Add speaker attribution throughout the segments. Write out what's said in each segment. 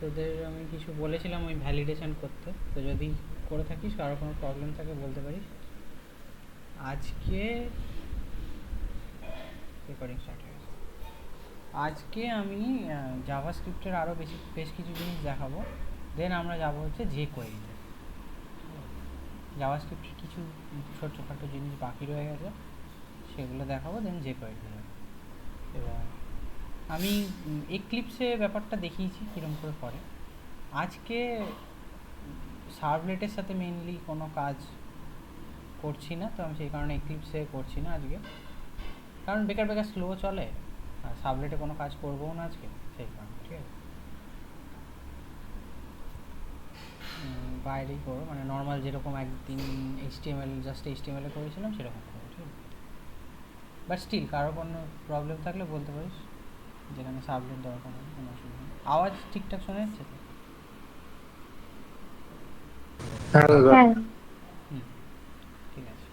Speaker 1: তোদের আমি কিছু বলেছিলাম ওই ভ্যালিডেশন করতে, তো যদি করে থাকিস কারো কোনো প্রবলেম থাকে বলতে পারিস। আজকে রেকর্ডিং স্টার্ট হয়ে গেছে। আজকে আমি জাভাস্ক্রিপ্টের আরও বেশ কিছু জিনিস দেখাবো, দেন আমরা যাব হচ্ছে যে কোয়েরিতে। জাভাস্ক্রিপ্টের কিছু ছোটোখাটো জিনিস বাকি রয়ে গেছে, সেগুলো দেখাবো, দেন যে কোয়েরিতে যাবো। এবার আমি এক্লিপসে ব্যাপারটা দেখিয়েছি কীরকম করে করে। আজকে সার্ভলেটের সাথে মেইনলি কোনো কাজ করছি না, তো আমি সেই কারণে এক্লিপসে করছি না আজকে, কারণ বেকার বেকার স্লো চলে আর সার্ভলেটে কোনো কাজ করবো না আজকে, সেই কারণে। ঠিক আছে, বাইরেই করবো, মানে নর্মাল যেরকম একদিন জাস্ট এইচটিএমএলে করেছিলাম সেরকম করবো। ঠিক আছে, বাট স্টিল কারো কোনো প্রবলেম থাকলে বলতে পারিস, যেখানে সাবলেট দরকার হয় কোনো অসুবিধা নেই। আওয়াজ ঠিকঠাক শোনা যাচ্ছে তো?
Speaker 2: হ্যাঁ,
Speaker 1: হুম, ঠিক আছে।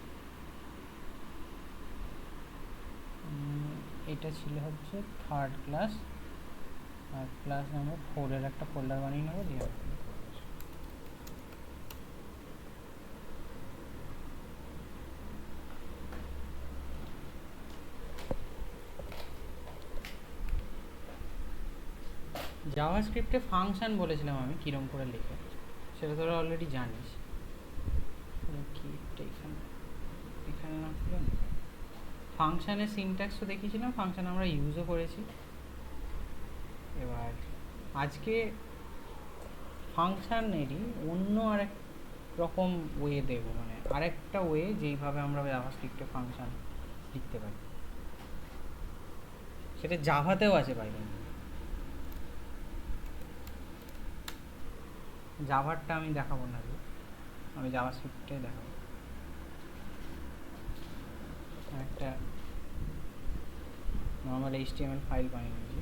Speaker 1: এটা ছিল হচ্ছে থার্ড ক্লাস, আর ক্লাস নাম্বার 4 একটা ফোল্ডার বানিয়ে নেবো দিয়ে জাভাস্ক্রিপ্টে ফাংশন বলেছিলাম আমি কীরকম করে লিখে, সেটা তোরা অলরেডি জানিস। কি এখানে এখানে না ফাংশানের সিনট্যাক্স তো দেখিয়েছিলাম, ফাংশন আমরা ইউজও করেছি। এবার আজকে ফাংশানেরই অন্য আরেক রকম ওয়ে দেব, মানে আরেকটা ওয়ে যেইভাবে আমরা জাভাস্ক্রিপ্টে ফাংশন লিখতে পারি, সেটা জাভাতেও আছে বাইরে। জাভারটা আমি দেখাবো না, আমি জাভাস্ক্রিপ্টে দেখাবো। একটা নর্মাল এইচটিএমএল ফাইল বানিয়ে নিয়েছি।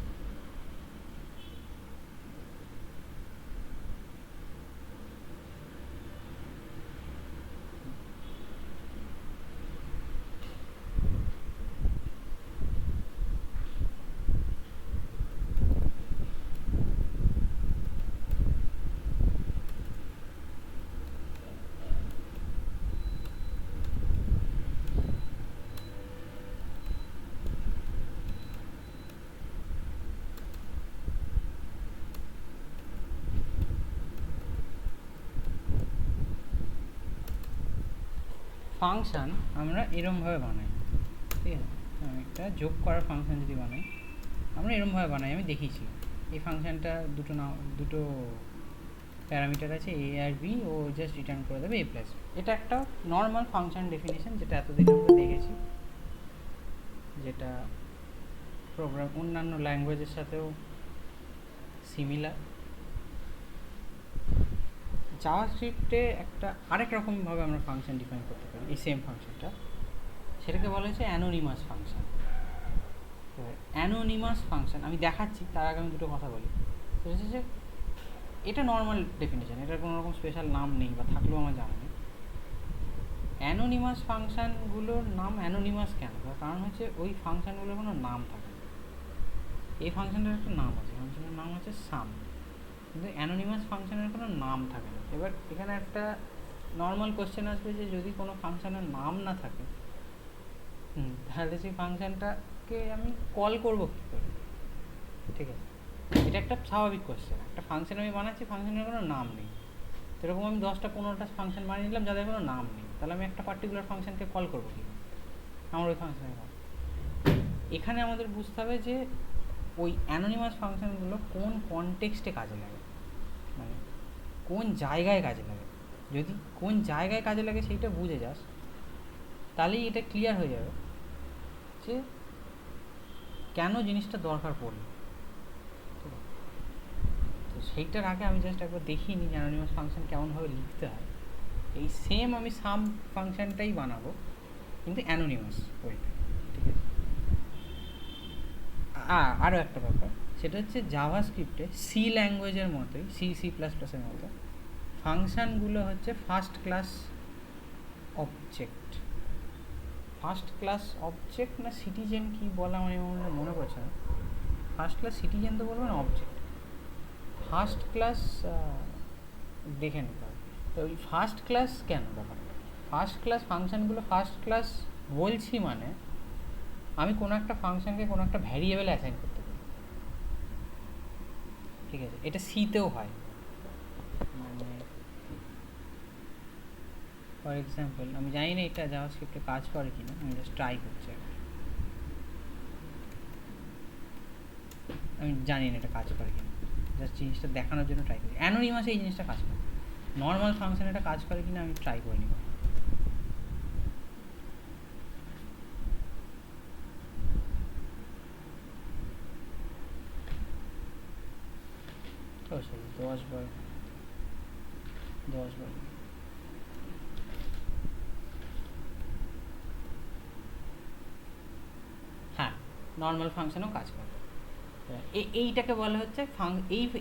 Speaker 1: ফাংশান আমরা এরমভাবে বানাই, ঠিক আছে? আমি একটা যোগ করার ফাংশন যদি বানাই, আমরা এরমভাবে বানাই, আমি দেখিয়েছি। এই ফাংশানটা দুটো প্যারামিটার আছে, এ আর বি, ও জাস্ট রিটার্ন করে দেবে এ প্লাস। এটা একটা নর্মাল ফাংশন ডেফিনেশন, যেটা এতদিন আমরা দেখেছি, যেটা প্রোগ্রাম অন্যান্য ল্যাঙ্গুয়েজের সাথেও সিমিলার। জাভাস্ক্রিপ্টে একটা আরেক রকমভাবে আমরা ফাংশন ডিফাইন করতে পারি এই সেম ফাংশনটা, সেটাকে বলা হচ্ছে অ্যানোনিমাস ফাংশন। অ্যানোনিমাস ফাংশন আমি দেখাচ্ছি, তার আগে আমি দুটো কথা বলি। সেটা হচ্ছে যে এটা নর্মাল ডেফিনেশন, এটার কোনো রকম স্পেশাল নাম নেই, বা থাকলেও আমার জানা নেই। অ্যানোনিমাস ফাংশানগুলোর নাম অ্যানোনিমাস কেন? তার কারণ হচ্ছে ওই ফাংশানগুলোর কোনো নাম থাকে না। এই ফাংশনটার একটা নাম আছে, ফাংশনের নাম হচ্ছে সাম, কিন্তু অ্যানোনিমাস ফাংশনের কোনো নাম থাকে না। এবার এখানে একটা নর্মাল কোশ্চেন আসবে যে যদি কোনো ফাংশনের নাম না থাকে, তাহলে সেই ফাংশনটাকে আমি কল করবো কী করে? ঠিক আছে, এটা একটা স্বাভাবিক কোশ্চেন। একটা ফাংশন আমি বানাচ্ছি, ফাংশনের কোনো নাম নেই, সেরকম আমি 10টা-15টা ফাংশন বানিয়ে নিলাম যাদের কোনো নাম নেই, তাহলে আমি একটা পার্টিকুলার ফাংশনকে কল করবো কী? আমার ওই ফাংশনে কল। এখানে আমাদের বুঝতে হবে যে ওই অ্যানোনিমাস ফাংশনগুলো কোন কনটেক্সটে কাজে লাগে, মানে কোন জায়গায় কাজে লাগে। যদি কোন জায়গায় কাজে লাগে সেইটা বুঝে যাস, তাহলেই এটা ক্লিয়ার হয়ে যাবে যে কেন জিনিসটা দরকার পড়লো। তো সেইটার আগে আমি জাস্ট একবার দেখিয়ে নিই যে অ্যানোনিমাস ফাংশন কেমনভাবে লিখতে হয়। এই সেম আমি সাম ফাংশনটাই বানাবো, কিন্তু অ্যানোনিমাস ওইটা। ঠিক আছে, আরও একটা ব্যাপার, সেটা হচ্ছে জাভাস্ক্রিপ্টে সি ল্যাঙ্গুয়েজের মতোই, সি++-এর মতো ফাংশানগুলো হচ্ছে first class object. First class object না সিটিজেন কি বলা, আমার মনে পড়ছে না। ফার্স্ট ক্লাস সিটিজেন তো বলবো না, অবজেক্ট। ফার্স্ট ক্লাস দেখে নিতে হবে। তো ওই ফার্স্ট ক্লাস কেন ব্যাপারটা, ফার্স্ট ক্লাস ফাংশানগুলো ফার্স্ট ক্লাস বলছি মানে আমি কোনো একটা ফাংশনকে কোনো একটা ভ্যারিয়েবল অ্যাসাইন করতে পারি, ঠিক আছে? এটা সিতেও হয়, মানে ফর এক্সাম্পল আমি জানি না এটা জাভাস্ক্রিপ্টে কাজ করে কিনা, আমি জাস্ট ট্রাই করছি। আমি জানি না এটা কাজ করে কিনা, জাস্ট জিনিসটা দেখানোর জন্য ট্রাই করি। অ্যানোনিমাসে এই জিনিসটা কাজ করে, নর্মাল ফাংশন এটা কাজ করে কিনা আমি ট্রাই করে নিব। ও সরি 10 বার হ্যাঁ, নর্মাল ফাংশনও কাজ করে। এইটাকে বলা হচ্ছে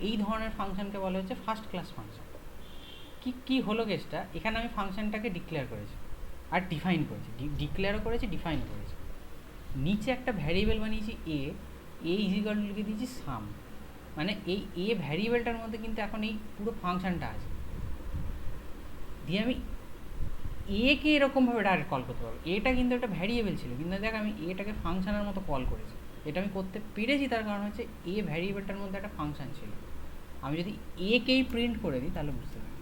Speaker 1: এই ধরনের ফাংশনকে বলা হচ্ছে ফার্স্ট ক্লাস ফাংশন। কি হলো কেসটা, এখানে আমি ফাংশনটাকে ডিক্লেয়ার করেছি আর ডিফাইন করেছি, ডিক্লেয়ারও করেছি, ডিফাইন করেছি। নিচে একটা ভ্যারিয়েবল বানিয়েছি এ ইজিক্যাল টু লিখে দিয়েছি সাম, মানে এই ভ্যারিয়েবলটার মধ্যে কিন্তু এখন এই পুরো ফাংশনটা আছে। দিয়ে আমি কে এরকমভাবে ডাইরেক্ট কল করতে পারবো, এটা কিন্তু একটা ভ্যারিয়েবল ছিল, কিন্তু দেখ আমি এটাকে ফাংশনের মতো কল করেছি। এটা আমি করতে পেরেছি তার কারণ হচ্ছে ভ্যারিয়েবলটার মধ্যে একটা ফাংশন ছিল। আমি যদি কেই প্রিন্ট করে দিই তাহলে বুঝতে পারবি।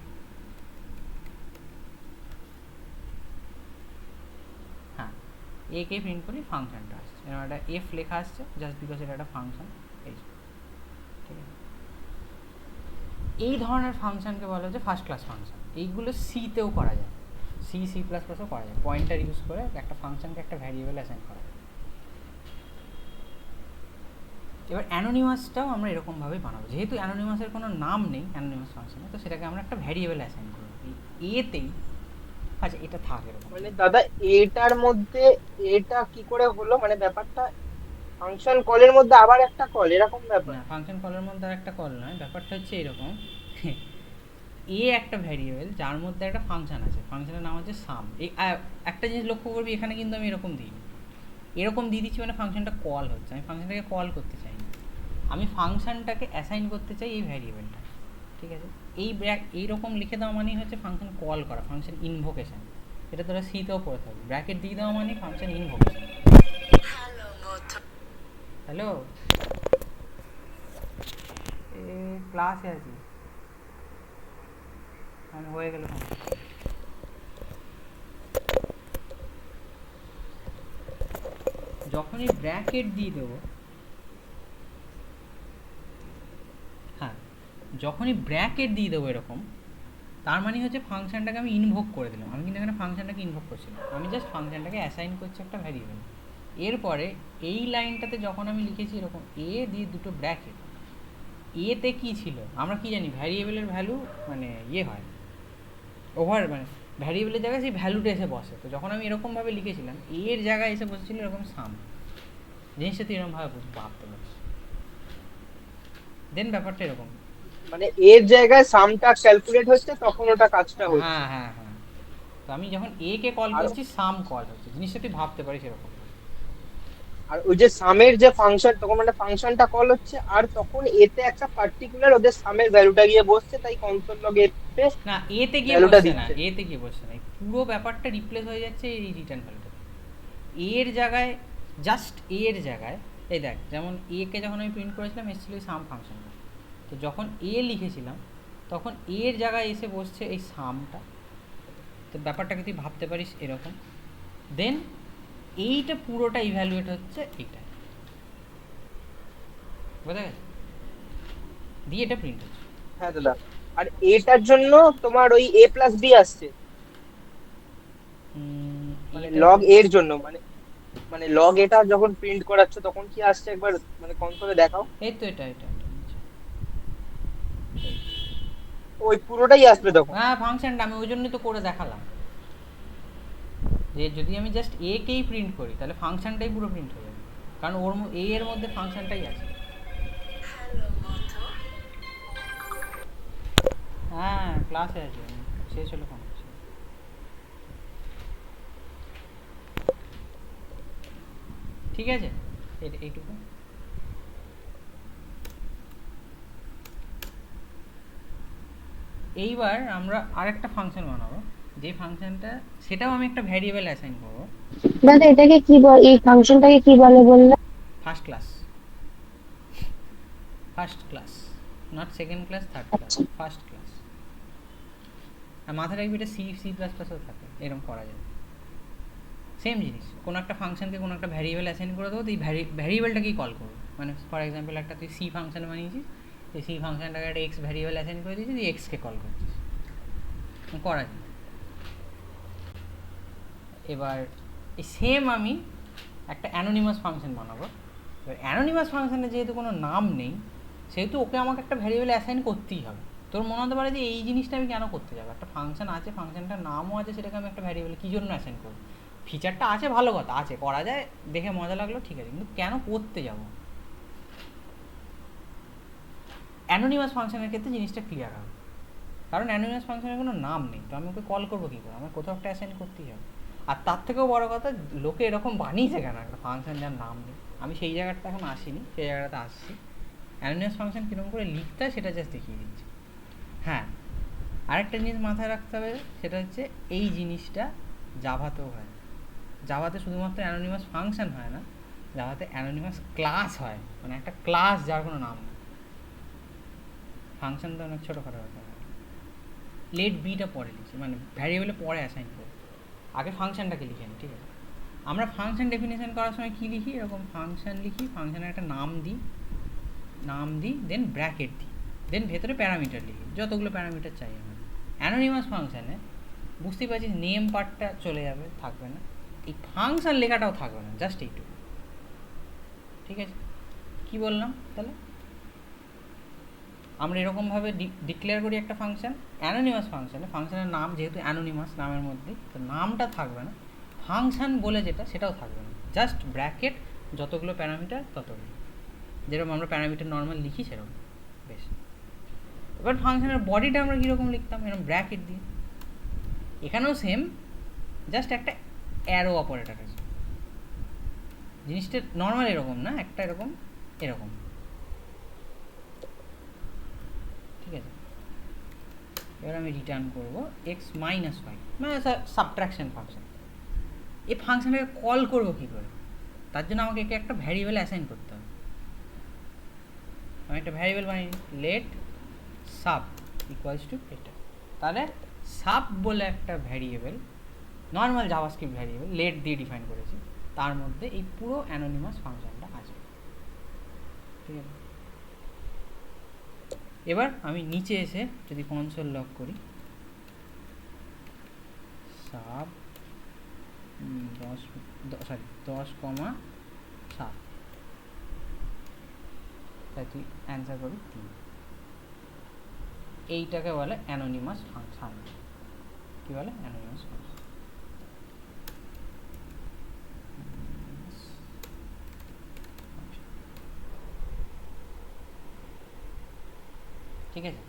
Speaker 1: হ্যাঁ, কেই প্রিন্ট করি, ফাংশনটা আসছে, এরকম একটা এফ লেখা আসছে জাস্ট বিকজ এটা একটা ফাংশন। ঠিক আছে, এই ধরনের ফাংশনকে বলা হচ্ছে ফার্স্ট ক্লাস ফাংশন। এইগুলো সিতেও করা যায়, সি প্লাস প্লাসও করা যায়, পয়েন্টার ইউজ করে একটা ফাংশনকে একটা ভ্যারিয়েবল অ্যাসাইন করা যায়। এবার অ্যানোনিমাসটাও আমরা এরকমভাবেই বানাবো, যেহেতু অ্যানোনিমাসের কোনো নাম নেই অ্যানোনিমাস ফাংশনে, তো সেটাকে আমরা একটা ভ্যারিয়েবল অ্যাসাইন করবো এতেই। আচ্ছা এটা থাক এরকম।
Speaker 3: মানে দাদা এটার মধ্যে এটা কি করে হলো, মানে ব্যাপারটা ফাংশন কলের মধ্যে আবার একটা কল এরকম ব্যাপার?
Speaker 1: না, ফাংশন কলের মধ্যে আর একটা কল নয়, ব্যাপারটা হচ্ছে এরকম। একটা ভ্যারিয়েবল যার মধ্যে একটা ফাংশন আছে, ফাংশনের নাম হচ্ছে সাম। একটা জিনিস লক্ষ্য করবি, এখানে কিন্তু আমি এরকম দিই, এরকম দিয়ে দিচ্ছি মানে ফাংশনটা কল হচ্ছে। আমি ফাংশনটাকে কল করতে চাই না, আমি ফাংশনটাকে অ্যাসাইন করতে চাই এই ভ্যারিয়েবলটা, ঠিক আছে? এইরকম লিখে দেওয়া মানেই হচ্ছে ফাংশন কল করা, ফাংশন ইনভোকেশন। এটা তোরা সিতেও পড়ে থাকবে, ব্র্যাকেট দিয়ে দেওয়া মানে ফাংশন ইনভোকেশন। হ্যালো, ক্লাসে আছি আমি, হয়ে গেল। যখনই ব্র্যাকেট দিয়ে দেবো, হ্যাঁ যখনই ব্র্যাকেট দিয়ে দেবো এরকম, তার মানে হচ্ছে ফাংশনটাকে আমি ইনভোক করে দিলাম। আমি কিন্তু এখানে ফাংশনটাকে ইনভোক করছিলাম, আমি জাস্ট ফাংশনটাকে অ্যাসাইন করছি একটা ভ্যারিয়েবল। এরপরে এই লাইনটাতে যখন আমি লিখেছি এরকম দিয়ে দুটো ব্র্যাকেট, এতে কী ছিল আমরা কি জানি, ভ্যারিয়েবলের ভ্যালু মানে হয় মানে ভ্যারিয়েবলের জায়গায় সেই ভ্যালুটা এসে বসে। তো যখন আমি এরকমভাবে লিখেছিলাম এর জায়গায় এসে বসেছিল এরকম সাম, জিনিসটা তুই এরকমভাবে ভাবতে পারিস। দেন ব্যাপারটা এরকম,
Speaker 3: মানে এর জায়গায় সামটা ক্যালকুলেট হচ্ছে, তখন ওটা কাজটা হচ্ছে।
Speaker 1: হ্যাঁ হ্যাঁ হ্যাঁ। তো আমি যখন কে কল করছি সাম কল হচ্ছে, জিনিসটা তুই ভাবতে পারিস এরকম।
Speaker 3: আর ওই যে সামের যে ফাংশন, তখন মানে ফাংশনটা কল হচ্ছে, আর তখন এতে একটা পার্টিকুলার ওদের সামের ভ্যালুটা গিয়ে বসছে, তাই কনসোল লগ এতে
Speaker 1: না এতে গিয়ে
Speaker 3: ভ্যালুটা
Speaker 1: বসছে না,
Speaker 3: দিচ্ছে।
Speaker 1: এতে গিয়ে বসছে না, পুরো ব্যাপারটা রিপ্লেস হয়ে যাচ্ছে এই রিটার্ন ভ্যালুটা। এর জায়গায় জাস্ট এর জায়গায় এই দেখ, যেমন কে যখন আমি প্রিন্ট করেছিলাম এসেছিল এই সাম ফাংশনটা, তো যখন লিখেছিলাম তখন এর জায়গায় এসে বসছে এই সামটা। তো ব্যাপারটাকে তুই ভাবতে পারিস এরকম। দেন এইটা পুরোটা ইভ্যালুয়েট হচ্ছে এইটা, বোঝা গেছে? দিয়ে এটা প্রিন্ট হচ্ছে।
Speaker 3: হ্যাঁ দাদা, আর এটার জন্য তোমার ওই a প্লাস b আসছে, মানে লগ এর জন্য, মানে মানে লগ এটা যখন প্রিন্ট করাচ্ছ তখন কি আসছে একবার মানে কনসোলে দেখাও।
Speaker 1: এই তো এটা
Speaker 3: ওই পুরোটাই আসবে তখন?
Speaker 1: হ্যাঁ ফাংশনটা আমি ওই জন্যই তো করে দেখালাম, যে যদি আমি জাস্ট কেই প্রিন্ট করি তাহলে ফাংশনটাই পুরো প্রিন্ট হয়ে যাবে, কারণ ওর এর মধ্যে ফাংশনটাই আছে। হ্যাঁ ক্লাসে আছে, শেষ হলো ফোন। ঠিক আছে, এইটুকু। এইবার আমরা আরেকটা ফাংশন বানাবো, যে ফাংশনটা সেটাও আমি একটা ভ্যারিয়েবল অ্যাসাইন করবো।
Speaker 2: দাদা এটাকে কি বল, এই ফাংশনটাকে কি বলে বললে?
Speaker 1: First class, first class, not second class, third class,
Speaker 2: আচ্ছা
Speaker 1: ফার্স্ট ক্লাস। আর মাথায় রাখবি এটা সি++ও থাকে, এরকম করা যায়। সেম জিনিস, কোনো একটা ফাংশনকে কোনো একটা ভ্যারিয়েবল অ্যাসাইন করে দেবো, তো এই ভ্যারিয়েবলটাকেই কল করবো। মানে ফর এক্সাম্পল একটা তুই সি ফাংশন বানিয়েছিস, এই সি ফাংশনটাকে একটা এক্স ভ্যারিয়েবল অ্যাসাইন করে দিয়েছিস, তুই এক্সকে কল করছিস, করা যায়। এবার এই সেম আমি একটা অ্যানোনিমাস ফাংশন বানাবো। এবার অ্যানোনিমাস ফাংশনে যেহেতু কোনো নাম নেই, সেহেতু ওকে আমাকে একটা ভ্যারিয়েবল অ্যাসাইন করতেই হবে। তোর মনে হতে পারে যে এই জিনিসটা আমি কেন করতে যাবো, একটা ফাংশন আছে, ফাংশনটার নামও আছে, সেটাকে আমি একটা ভ্যারিয়েবল কী জন্য অ্যাসাইন করবো? ফিচারটা আছে, ভালো কথা, আছে, করা যায়, দেখে মজা লাগলো, ঠিক আছে, কিন্তু কেন করতে যাব? অ্যানোনিমাস ফাংশনের ক্ষেত্রে জিনিসটা ক্লিয়ার হবে, কারণ অ্যানোনিমাস ফাংশনের কোনো নাম নেই, তো আমি ওকে কল করবো কী করে? আমার কোথাও একটা অ্যাসাইন করতেই হবে। আর তার থেকেও বড় কথা, লোকে এরকম বানিয়েছে কেন একটা ফাংশন যার নাম নেই? আমি সেই জায়গাটা এখন আসিনি, সেই জায়গাটাতে আসছি। অ্যানোনিমাস ফাংশন কীরকম করে লিখতে হয় সেটা জাস্ট দেখিয়ে দিচ্ছি। হ্যাঁ, আরেকটা জিনিস মাথায় রাখতে হবে, সেটা হচ্ছে এই জিনিসটা জাভাতেও হয়। জাভাতে শুধুমাত্র অ্যানোনিমাস ফাংশন হয় না, জাভাতে অ্যানোনিমাস ক্লাস হয়, মানে একটা ক্লাস যার কোনো নাম নেই। ফাংশন তো অনেক ছোটোখাটো ব্যাপার। লেট বিটা পরে লিখছি, মানে ভ্যারিয়েবলে পরে অ্যাসাইন করি, আগে ফাংশনটাকে লিখে নিই, ঠিক আছে? আমরা ফাংশন ডেফিনেশন করার সময় কী লিখি? এরকম ফাংশন লিখি, ফাংশনের একটা নাম দিই, দেন ব্র্যাকেট দিই, দেন ভেতরে প্যারামিটার লিখি, যতগুলো প্যারামিটার চাই আমার। অ্যানোনিমাস ফাংশানে বুঝতেই পারছিস নেম পার্টটা চলে যাবে, থাকবে না, এই ফাংশন লেখাটাও থাকবে না, জাস্ট এইটুকু, ঠিক আছে? কি বললাম তাহলে? আমরা এরকমভাবে ডিক্লেয়ার করি একটা ফাংশন। অ্যানোনিমাস ফাংশানে ফাংশনের নাম যেহেতু অ্যানোনিমাস, নামের মধ্যে তো নামটা থাকবে না, ফাংশন বলে যেটা সেটাও থাকবে না, জাস্ট ব্র্যাকেট, যতগুলো প্যারামিটার ততগুলো, যেরকম আমরা প্যারামিটার নর্মাল লিখি সেরকম। বেশ, এবার ফাংশনের বডিটা আমরা কীরকম লিখতাম? এরকম ব্র্যাকেট দিয়ে। এখানেও সেম, জাস্ট একটা অ্যারো অপারেটর আছে, জিনিসটা নর্মাল এরকম না, একটা এরকম এরকম, ঠিক আছে? এবার আমি রিটার্ন করবো x - 5, মানে সাবট্রাকশন ফাংশন। এই ফাংশনটাকে কল করবো কী করে? তার জন্য আমাকে একে একটা ভ্যারিয়েবল অ্যাসাইন করতে হবে। আমি একটা ভ্যারিয়েবল বানিয়ে লেট সাব ইকুয়ালস টু এটা, তাহলে সাব বলে একটা variable, normal JavaScript variable let দিয়ে ডিফাইন করেছি, তার মধ্যে এই পুরো অ্যানোনিমাস ফাংশনটা আসবে, ঠিক আছে? এবার আমি নিচে এসে যদি কনসোল লগ করি, সাব 10,7, তাই তুই অ্যান্সার করবি 3। এইটাকে বলে অ্যানোনিমাস ফাংশন। কি বলে? Anonymous function. ঠিক আছে,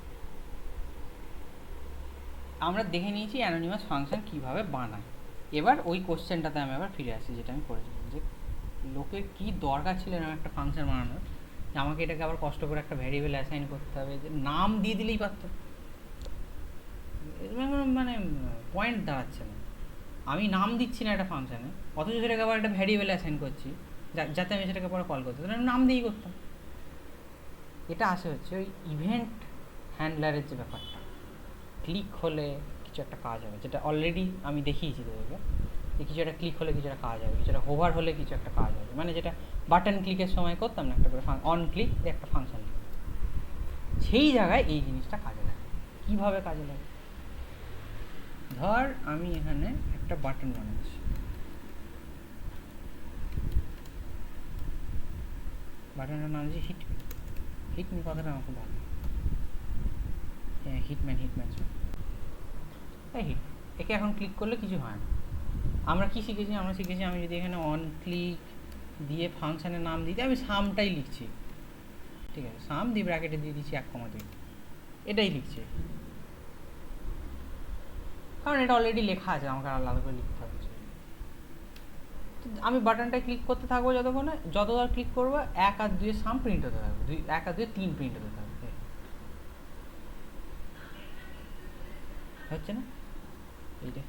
Speaker 1: আমরা দেখে নিয়েছি অ্যানোনিমাস ফাংশন কিভাবে বানায়। এবার ওই কোশ্চেনটাতে আমি আবার ফিরে আসি, যেটা আমি করেছিলাম, যে লোকের কী দরকার ছিল এরকম একটা ফাংশন বানানোর, যে আমাকে এটাকে আবার কষ্ট করে একটা ভ্যারিয়েবল অ্যাসাইন করতে হবে, যে নাম দিয়ে দিলেই পারত। মানে পয়েন্ট দাঁড়াচ্ছে না, আমি নাম দিচ্ছি না একটা ফাংশানে, অথচ সেটাকে আবার একটা ভ্যারিয়েবল অ্যাসাইন করছি যাতে আমি সেটাকে পরে কল করতে, তাহলে আমি নাম দিয়েই করতাম। এটা আসে হচ্ছে ওই ইভেন্ট হ্যান্ডলারের যে ব্যাপারটা, ক্লিক হলে কিছু একটা কাজ হবে, যেটা অলরেডি আমি দেখিয়েছি তোদেরকে, যে কিছু একটা ক্লিক হলে কিছু একটা কাজ হবে, কিছু একটা হোভার হলে কিছু একটা কাজ হবে, মানে যেটা বাটন ক্লিকের সময় করতাম না, একটা করে অন ক্লিক দিয়ে একটা ফাংশন, সেই জায়গায় এই জিনিসটা কাজে লাগে। কীভাবে কাজে লাগে? ধর আমি এখানে একটা বাটন বানাচ্ছি, বাটনটার নাম হচ্ছে হিটম্যান। হিটম্যান কথাটা আমাকে ভালো, হ্যাঁ হিটম্যান হিট, একে এখন ক্লিক করলে কিছু হয় না। আমরা কি শিখেছি? আমরা শিখেছি আমি যদি এখানে অন ক্লিক দিয়ে ফাংশানের নাম দিতে, আমি সামটাই লিখছি, ঠিক আছে, সাম দিয়ে ব্র্যাকেটে দিয়ে দিচ্ছি 1,2, এটাই লিখছি, কারণ এটা অলরেডি লেখা আছে, আমাকে আলাদা করে লিখতে হবে। আমি বাটনটা ক্লিক করতে থাকবো যতক্ষণে, যতবার ক্লিক করবো 1 আর 2 সাম প্রিন্ট হতে থাকবে, 1 আর 2 3 প্রিন্ট হতে থাকবে। হচ্ছে না এইটা,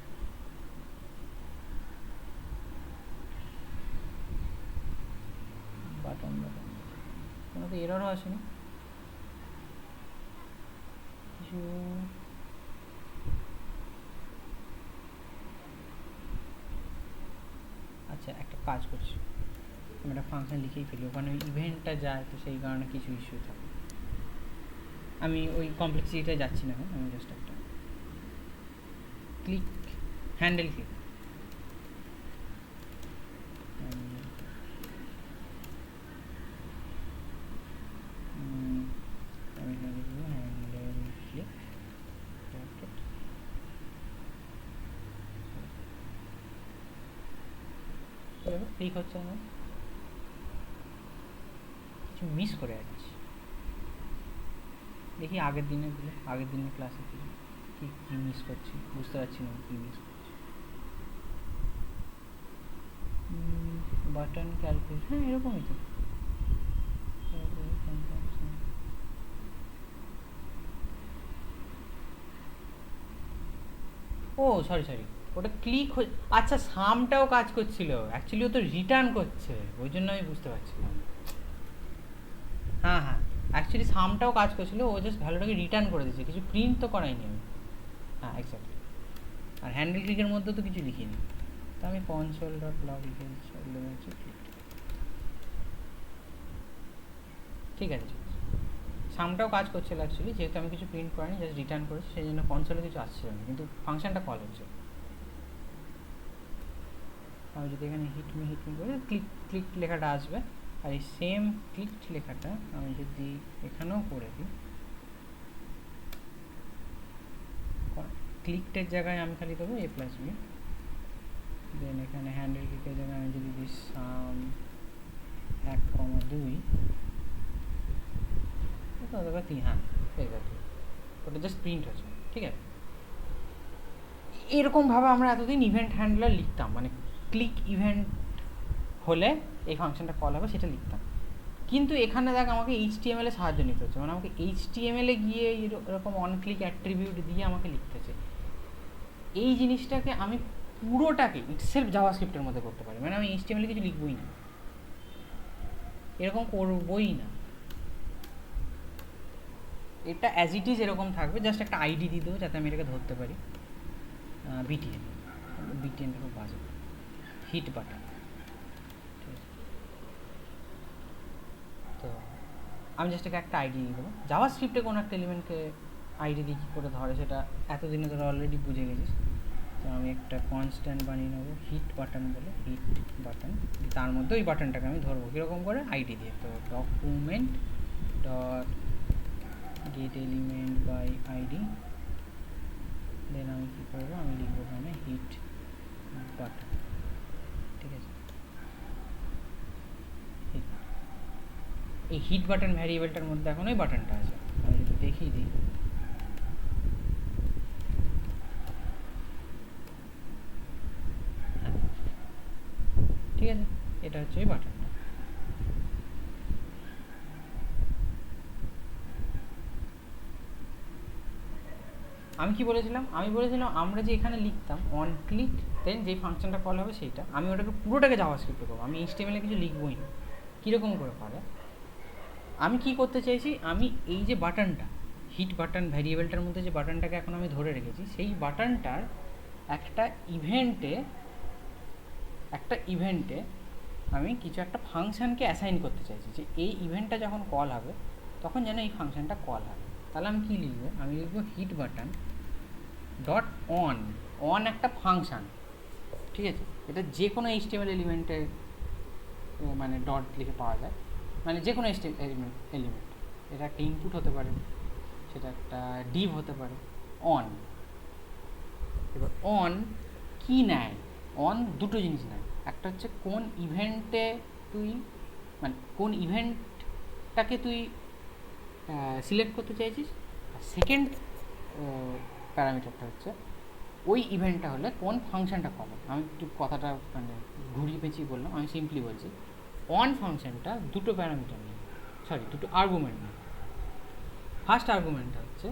Speaker 1: বাটন বাটন কোনো তো এররও আসেনি কিছু। আচ্ছা একটা কাজ করছি, আমি একটা ফাংশন লিখেই ফেলি, ওখানে ওই ইভেন্টটা যায় তো সেই কারণে কিছু ইস্যু থাকে। আমি ওই কমপ্লেক্সিটিটা যাচ্ছি না, আমি জাস্ট একটা ক্লিক হ্যান্ডেল ক্লিক, আমি লিখবো হ্যান্ডেল ক্লিক ব্র্যাকেট। ক্লিক হচ্ছে আমার, কিছু মিস করে যাচ্ছি। দেখি আগের দিনের ক্লাসে কি কি মিস করছি, বুঝতে পারছি না কি মিস করছি। বাটন ক্যালকুলেট, হ্যাঁ এরকমই তো। ও সরি সরি, ওটা ক্লিক আচ্ছা সামটাও কাজ করছিল, অ্যাকচুয়ালি ও তো রিটার্ন করছে, ওই জন্য আমি বুঝতে পারছিলাম। হ্যাঁ হ্যাঁ, অ্যাকচুয়ালি সামটাও কাজ করছিল, ও জাস্ট ভ্যালুটাকে রিটার্ন করে দিয়েছে, কিছু প্রিন্ট তো করাইনি আমি। হ্যাঁ এক্স্যাক্টলি, আর হ্যান্ডেল ক্লিকের মধ্যে তো কিছু লিখিনি, তো আমি কনসোল ডট লগ লিখেছি, ঠিক আছে। সামটাও কাজ করছিল অ্যাকচুয়ালি, যেহেতু আমি কিছু প্রিন্ট করিনি, জাস্ট রিটার্ন করেছি, সেই জন্য কনসোলে কিছু আসছিল না, কিন্তু ফাংশনটা কল হচ্ছে। আমি যদি এখানে হিট মি করে ক্লিক লেখাটা আসবে, আর এই সেম ক্লিক লেখাটা আমি যদি এখানেও করে দিই, ক্লিকটের জায়গায় আমি খালি দেবো a প্লাস বি, দেন এখানে হ্যান্ডেল ক্লিকের জায়গায় আমি যদি দিই সাম 1,2 অথবা 3, হ্যাঁ ঠিক আছে, ওটা জাস্ট প্রিন্ট হচ্ছে, ঠিক আছে। এরকমভাবে আমরা এতদিন ইভেন্ট হ্যান্ডলার লিখতাম, মানে ক্লিক ইভেন্ট হলে এই ফাংশনটা কল হবে সেটা লিখতাম, কিন্তু এখানে দেখ আমাকে এইচটিএমএল এ সাহায্য নিতে হচ্ছে, মানে আমাকে এইচটিএমএল এ গিয়ে এরকম অন ক্লিক অ্যাট্রিবিউট দিয়ে আমাকে লিখতে হচ্ছে। এই জিনিসটাকে আমি পুরোটাকে ইটসেলফ জাভাস্ক্রিপ্টের মধ্যে করতে পারি, মানে আমি এইচটিএমএল এ কিছু লিখবই না, এরকম করবই না, এটা অ্যাজ ইট ইজ এরকম থাকবে, জাস্ট একটা আইডি দিয়ে দেবো যাতে আমি এটাকে ধরতে পারি। বিটিএনটা খুব বাজে, হিট বাটন, তো আমি জাস্ট একটা আইডি দিয়ে দেবো। জাভাস্ক্রিপ্টে কোনো একটা এলিমেন্টকে আইডি দিয়ে কী করে ধরে সেটা এতদিনে ধরে অলরেডি বুঝে গেছিস, তো আমি একটা কনস্ট্যান্ট বানিয়ে নেবো হিট বাটন বলে, হিট বাটন, তার মধ্যে ওই বাটনটাকে আমি ধরবো কীরকম করে, আইডি দিয়ে। তো document dot get element by ID, then আমি কী করবো, আমি লিখবো এখানে হিট বাটন, ঠিক আছে। এই হিট বাটন ভ্যারিয়েবলটার মধ্যে এখন ওই বাটনটা আছে, আমি যদি দেখিয়ে দিই, হ্যাঁ ঠিক আছে, এটা হচ্ছে ওই বাটনটা। আমি কি বলেছিলাম, আমরা যে এখানে লিখতাম অন ক্লিক দেন যেই ফাংশনটা কল হবে সেইটা, আমি ওটাকে পুরোটাকে জাভাস্ক্রিপ্টে করবো, আমি এইচটিএমএল এ কিছু লিখবই না। কীরকম করে পারে, আমি কি করতে চাইছি, আমি এই যে বাটনটা হিট বাটন ভ্যারিয়েবলটার মধ্যে যে বাটনটাকে এখন আমি ধরে রেখেছি, সেই বাটনটার একটা ইভেন্টে আমি কিছু একটা ফাংশানকে অ্যাসাইন করতে চাইছি, যে এই ইভেন্টটা যখন কল হবে তখন যেন এই ফাংশানটা কল হবে। তাহলে আমি কী লিখবো, আমি লিখবো হিট বাটন ডট অন একটা ফাংশান, ঠিক আছে। এটা যে কোনো এইচটিএমএল এলিমেন্টে মানে ডট লিখে পাওয়া যায়, মানে যে কোনো এলিমেন্ট, এটা একটা ইনপুট হতে পারে, সেটা একটা ডিভ হতে পারে, অন। এবার অন কি নেয়, অন দুটো জিনিস নেয়, একটা হচ্ছে কোন ইভেন্টে তুই, মানে কোন ইভেন্টটাকে তুই সিলেক্ট করতে চাইছিস, আর সেকেন্ড প্যারামিটারটা হচ্ছে ওই ইভেন্টটা হলে কোন ফাংশনটা কল হবে। আমি একটু কথাটা মানে ঘুরিয়ে পেঁচিয়ে বললাম, আমি সিম্পলি বলছি অন ফাংশনটা দুটো প্যারামিটার নেই, দুটো আর্গুমেন্ট নেই। ফার্স্ট আর্গুমেন্টটা হচ্ছে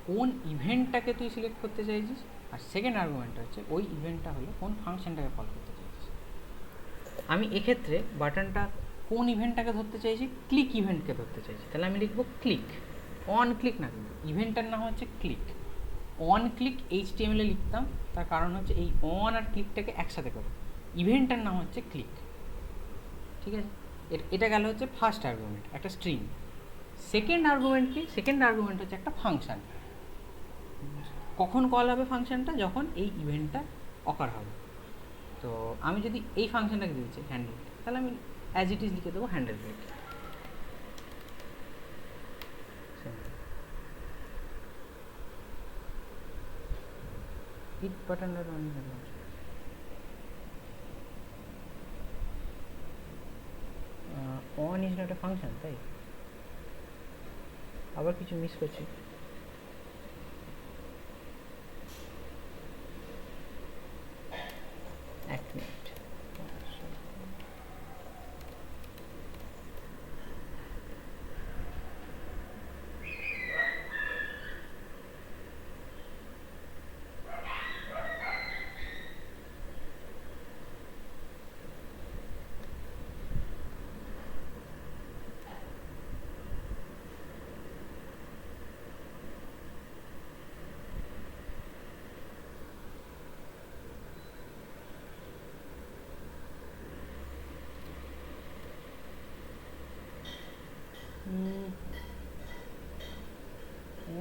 Speaker 1: কোন ইভেন্টটাকে তুই সিলেক্ট করতে চাইছিস, আর সেকেন্ড আর্গুমেন্টটা হচ্ছে ওই ইভেন্টটা হলো কোন ফাংশনটাকে কল করতে চাইছিস। আমি এক্ষেত্রে বাটনটা কোন ইভেন্টটাকে ধরতে চাইছি, ক্লিক ইভেন্টকে ধরতে চাইছি, তাহলে আমি লিখবো ক্লিক, অন ক্লিক না, কিন্তু ইভেন্টটার নাম হচ্ছে ক্লিক। অন ক্লিক HTML এ লিখতাম, তার কারণ হচ্ছে এই অন আর ক্লিকটাকে একসাথে করে, ইভেন্টটার নাম হচ্ছে ক্লিক। ঠিক আছে, এটা গেল হচ্ছে ফার্স্ট আর্গুমেন্ট, একটা স্ট্রিং। সেকেন্ড আর্গুমেন্ট কি, সেকেন্ড আর্গুমেন্ট হচ্ছে একটা ফাংশন। কখন কল হবে ফাংশনটা, যখন এই ইভেন্টটা অকার হবে। তো আমি যদি এই ফাংশনটাকে দিয়েছি হ্যান্ডেল, তাহলে আমি অ্যাজ ইট ইজ লিখে দেবো হ্যান্ডেল ব্রেক। হিট বাটনটা on is not a function, তাই আবার কিছু মিস করছি। এক minute,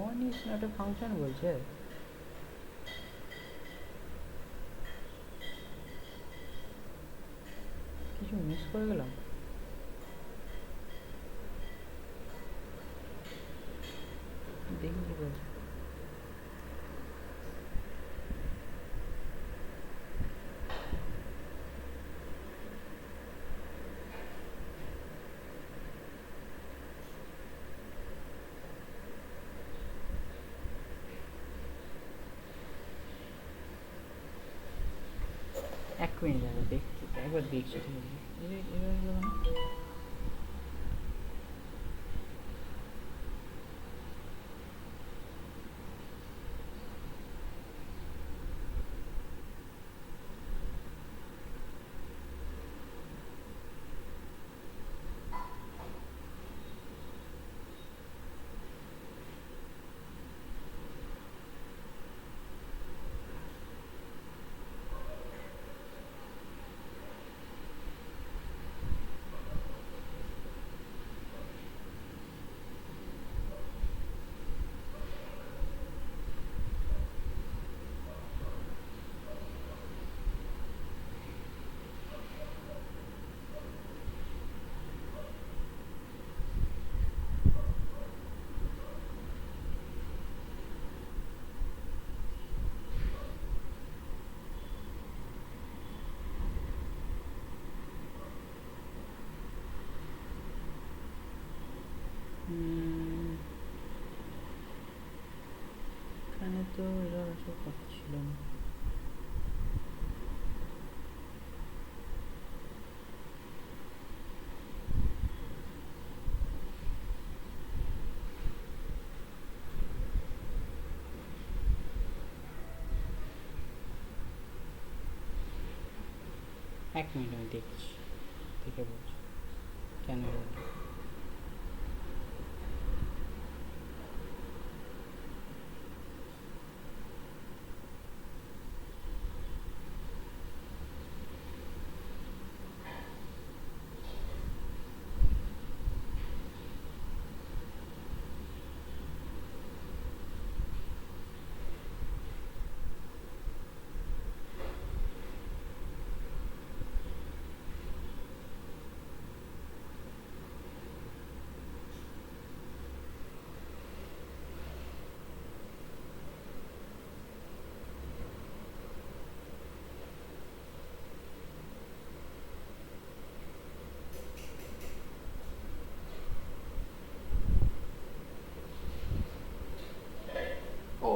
Speaker 1: on is not a function বলছে। কিছু মিস করে গেলাম। দেখি কি বলছে। এক মিনিট আগে দেখছি, একবার দেখছি, ঠিক আছে। এবার হলো না। এখানে তো এরা সব পাচ্ছিল না। এক মিনিট আমি দেখছি, দেখে বলছি কেন হলো। ও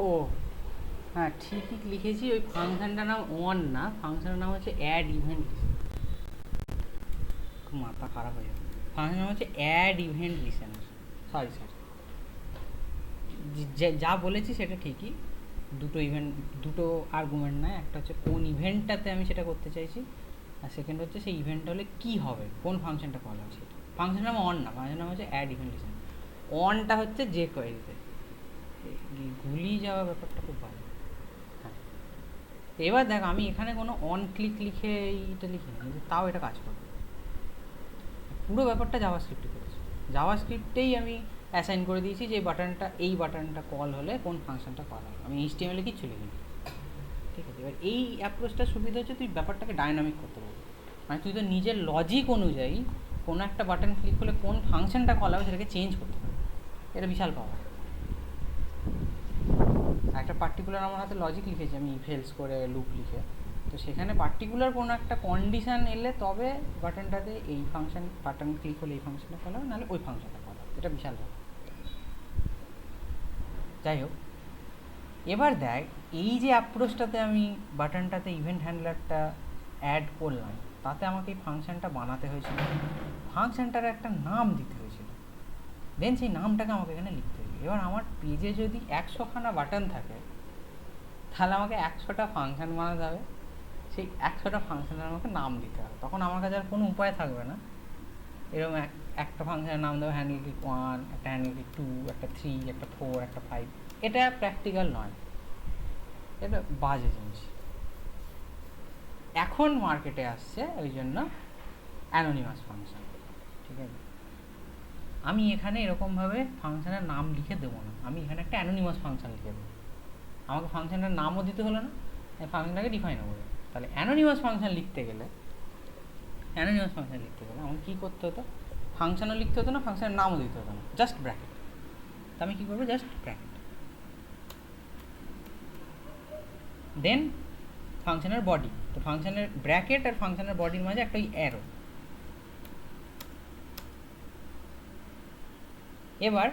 Speaker 1: হ্যাঁ, ঠিকই লিখেছি, ওই ফাংশনটার নাম অন না, ফাংশনের নাম হচ্ছে অ্যাড ইভেন্ট। খুব মাথা খারাপ হয়ে যাবে। ফাংশনের নাম হচ্ছে অ্যাড ইভেন্ট লিসেনার, সরি যা বলেছি সেটা ঠিকই, দুটো আর্গুমেন্ট নয়, একটা হচ্ছে কোন ইভেন্টটাতে আমি সেটা করতে চাইছি, আর সেকেন্ড হচ্ছে সেই ইভেন্টটা হলে কী হবে, কোন ফাংশনটা কল হবে সেটা। ফাংশন নাম অন না, ফাংশন নাম হচ্ছে অ্যাড ইভেন্ট লিসেন। অনটা হচ্ছে যে কোয়েরিতে গুলিয়ে যাওয়া ব্যাপারটা খুব ভালো। হ্যাঁ, এবার দেখ আমি এখানে কোনো অন ক্লিক লিখে এইটা লিখিনি, কিন্তু তাও এটা কাজ করবে। পুরো ব্যাপারটা জাভাস্ক্রিপ্টে করেছি, জাভাস্ক্রিপ্টেই আমি অ্যাসাইন করে দিয়েছি যে এই বাটনটা কল হলে কোন ফাংশনটা কল হবে, আমি HTML-এ কিচ্ছু লিখিনি। ঠিক আছে, এবার এই অ্যাপ্রোচটার সুবিধা হচ্ছে তুই ব্যাপারটাকে ডায়নামিক করতে পারবি, মানে তুই তো নিজের লজিক অনুযায়ী কোনো একটা বাটন ক্লিক করলে কোন ফাংশনটা কল হবে সেটাকে চেঞ্জ করতে পারবি। এটা বিশাল পাওয়ার। একটা পার্টিকুলার আমার হাতে লজিক লিখেছি আমি, ইফ এলস করে লুপ লিখে, তো সেখানে পার্টিকুলার কোনো একটা কন্ডিশান এলে তবে বাটনটাতে এই বাটন ক্লিক হলে এই ফাংশনটা কল হবে, নাহলে ওই ফাংশনটা কল হবে। এটা বিশাল ব্যাপার। যাই হোক, এবার দেখ এই যে অ্যাপ্রোচটাতে আমি বাটনটাতে ইভেন্ট হ্যান্ডলারটা অ্যাড করলাম, তাতে আমাকে এই ফাংশনটা বানাতে হয়েছিল, ফাংশনটার একটা নাম দিতে হয়েছিল, দেন সেই নামটাকে আমাকে এখানে লিখতে হবে। এবার আমার পেজে যদি 100খানা বাটন থাকে, তাহলে আমাকে 100টা ফাংশন বানাতে হবে, সেই 100টা ফাংশনের আমাকে নাম দিতে হবে। তখন আমার কাছে আর কোনো উপায় থাকবে না এরকম একটা ফাংশনের নাম দেবো হ্যান্ডেল ক্লিক 1, একটা হ্যান্ডেল ক্লিক 2, একটা 3, একটা 4, একটা 5। এটা প্র্যাকটিক্যাল নয়, এটা বাজে জিনিস। এখন মার্কেটে আসছে ওই জন্য অ্যানোনিমাস ফাংশন। ঠিক আছে, আমি এখানে এরকমভাবে ফাংশনের নাম লিখে দেবো না, আমি এখানে একটা অ্যানোনিমাস ফাংশন লিখে দেবো। আমাকে ফাংশনটার নামও দিতে হলো না, ফাংশনটাকে ডিফাইনও করে। তাহলে অ্যানোনিমাস ফাংশন লিখতে গেলে আমাকে কী করতে হতো, ফাংশনও লিখতে হতো না, ফাংশনের নামও দিতে হতো না, জাস্ট ব্র্যাকেট। তো আমি কী করবো, জাস্ট ব্র্যাকেট, দেন ফাংশনের বডি। তো ফাংশনের ব্র্যাকেট আর ফাংশনের বডির মাঝে একটা অ্যারো। এবার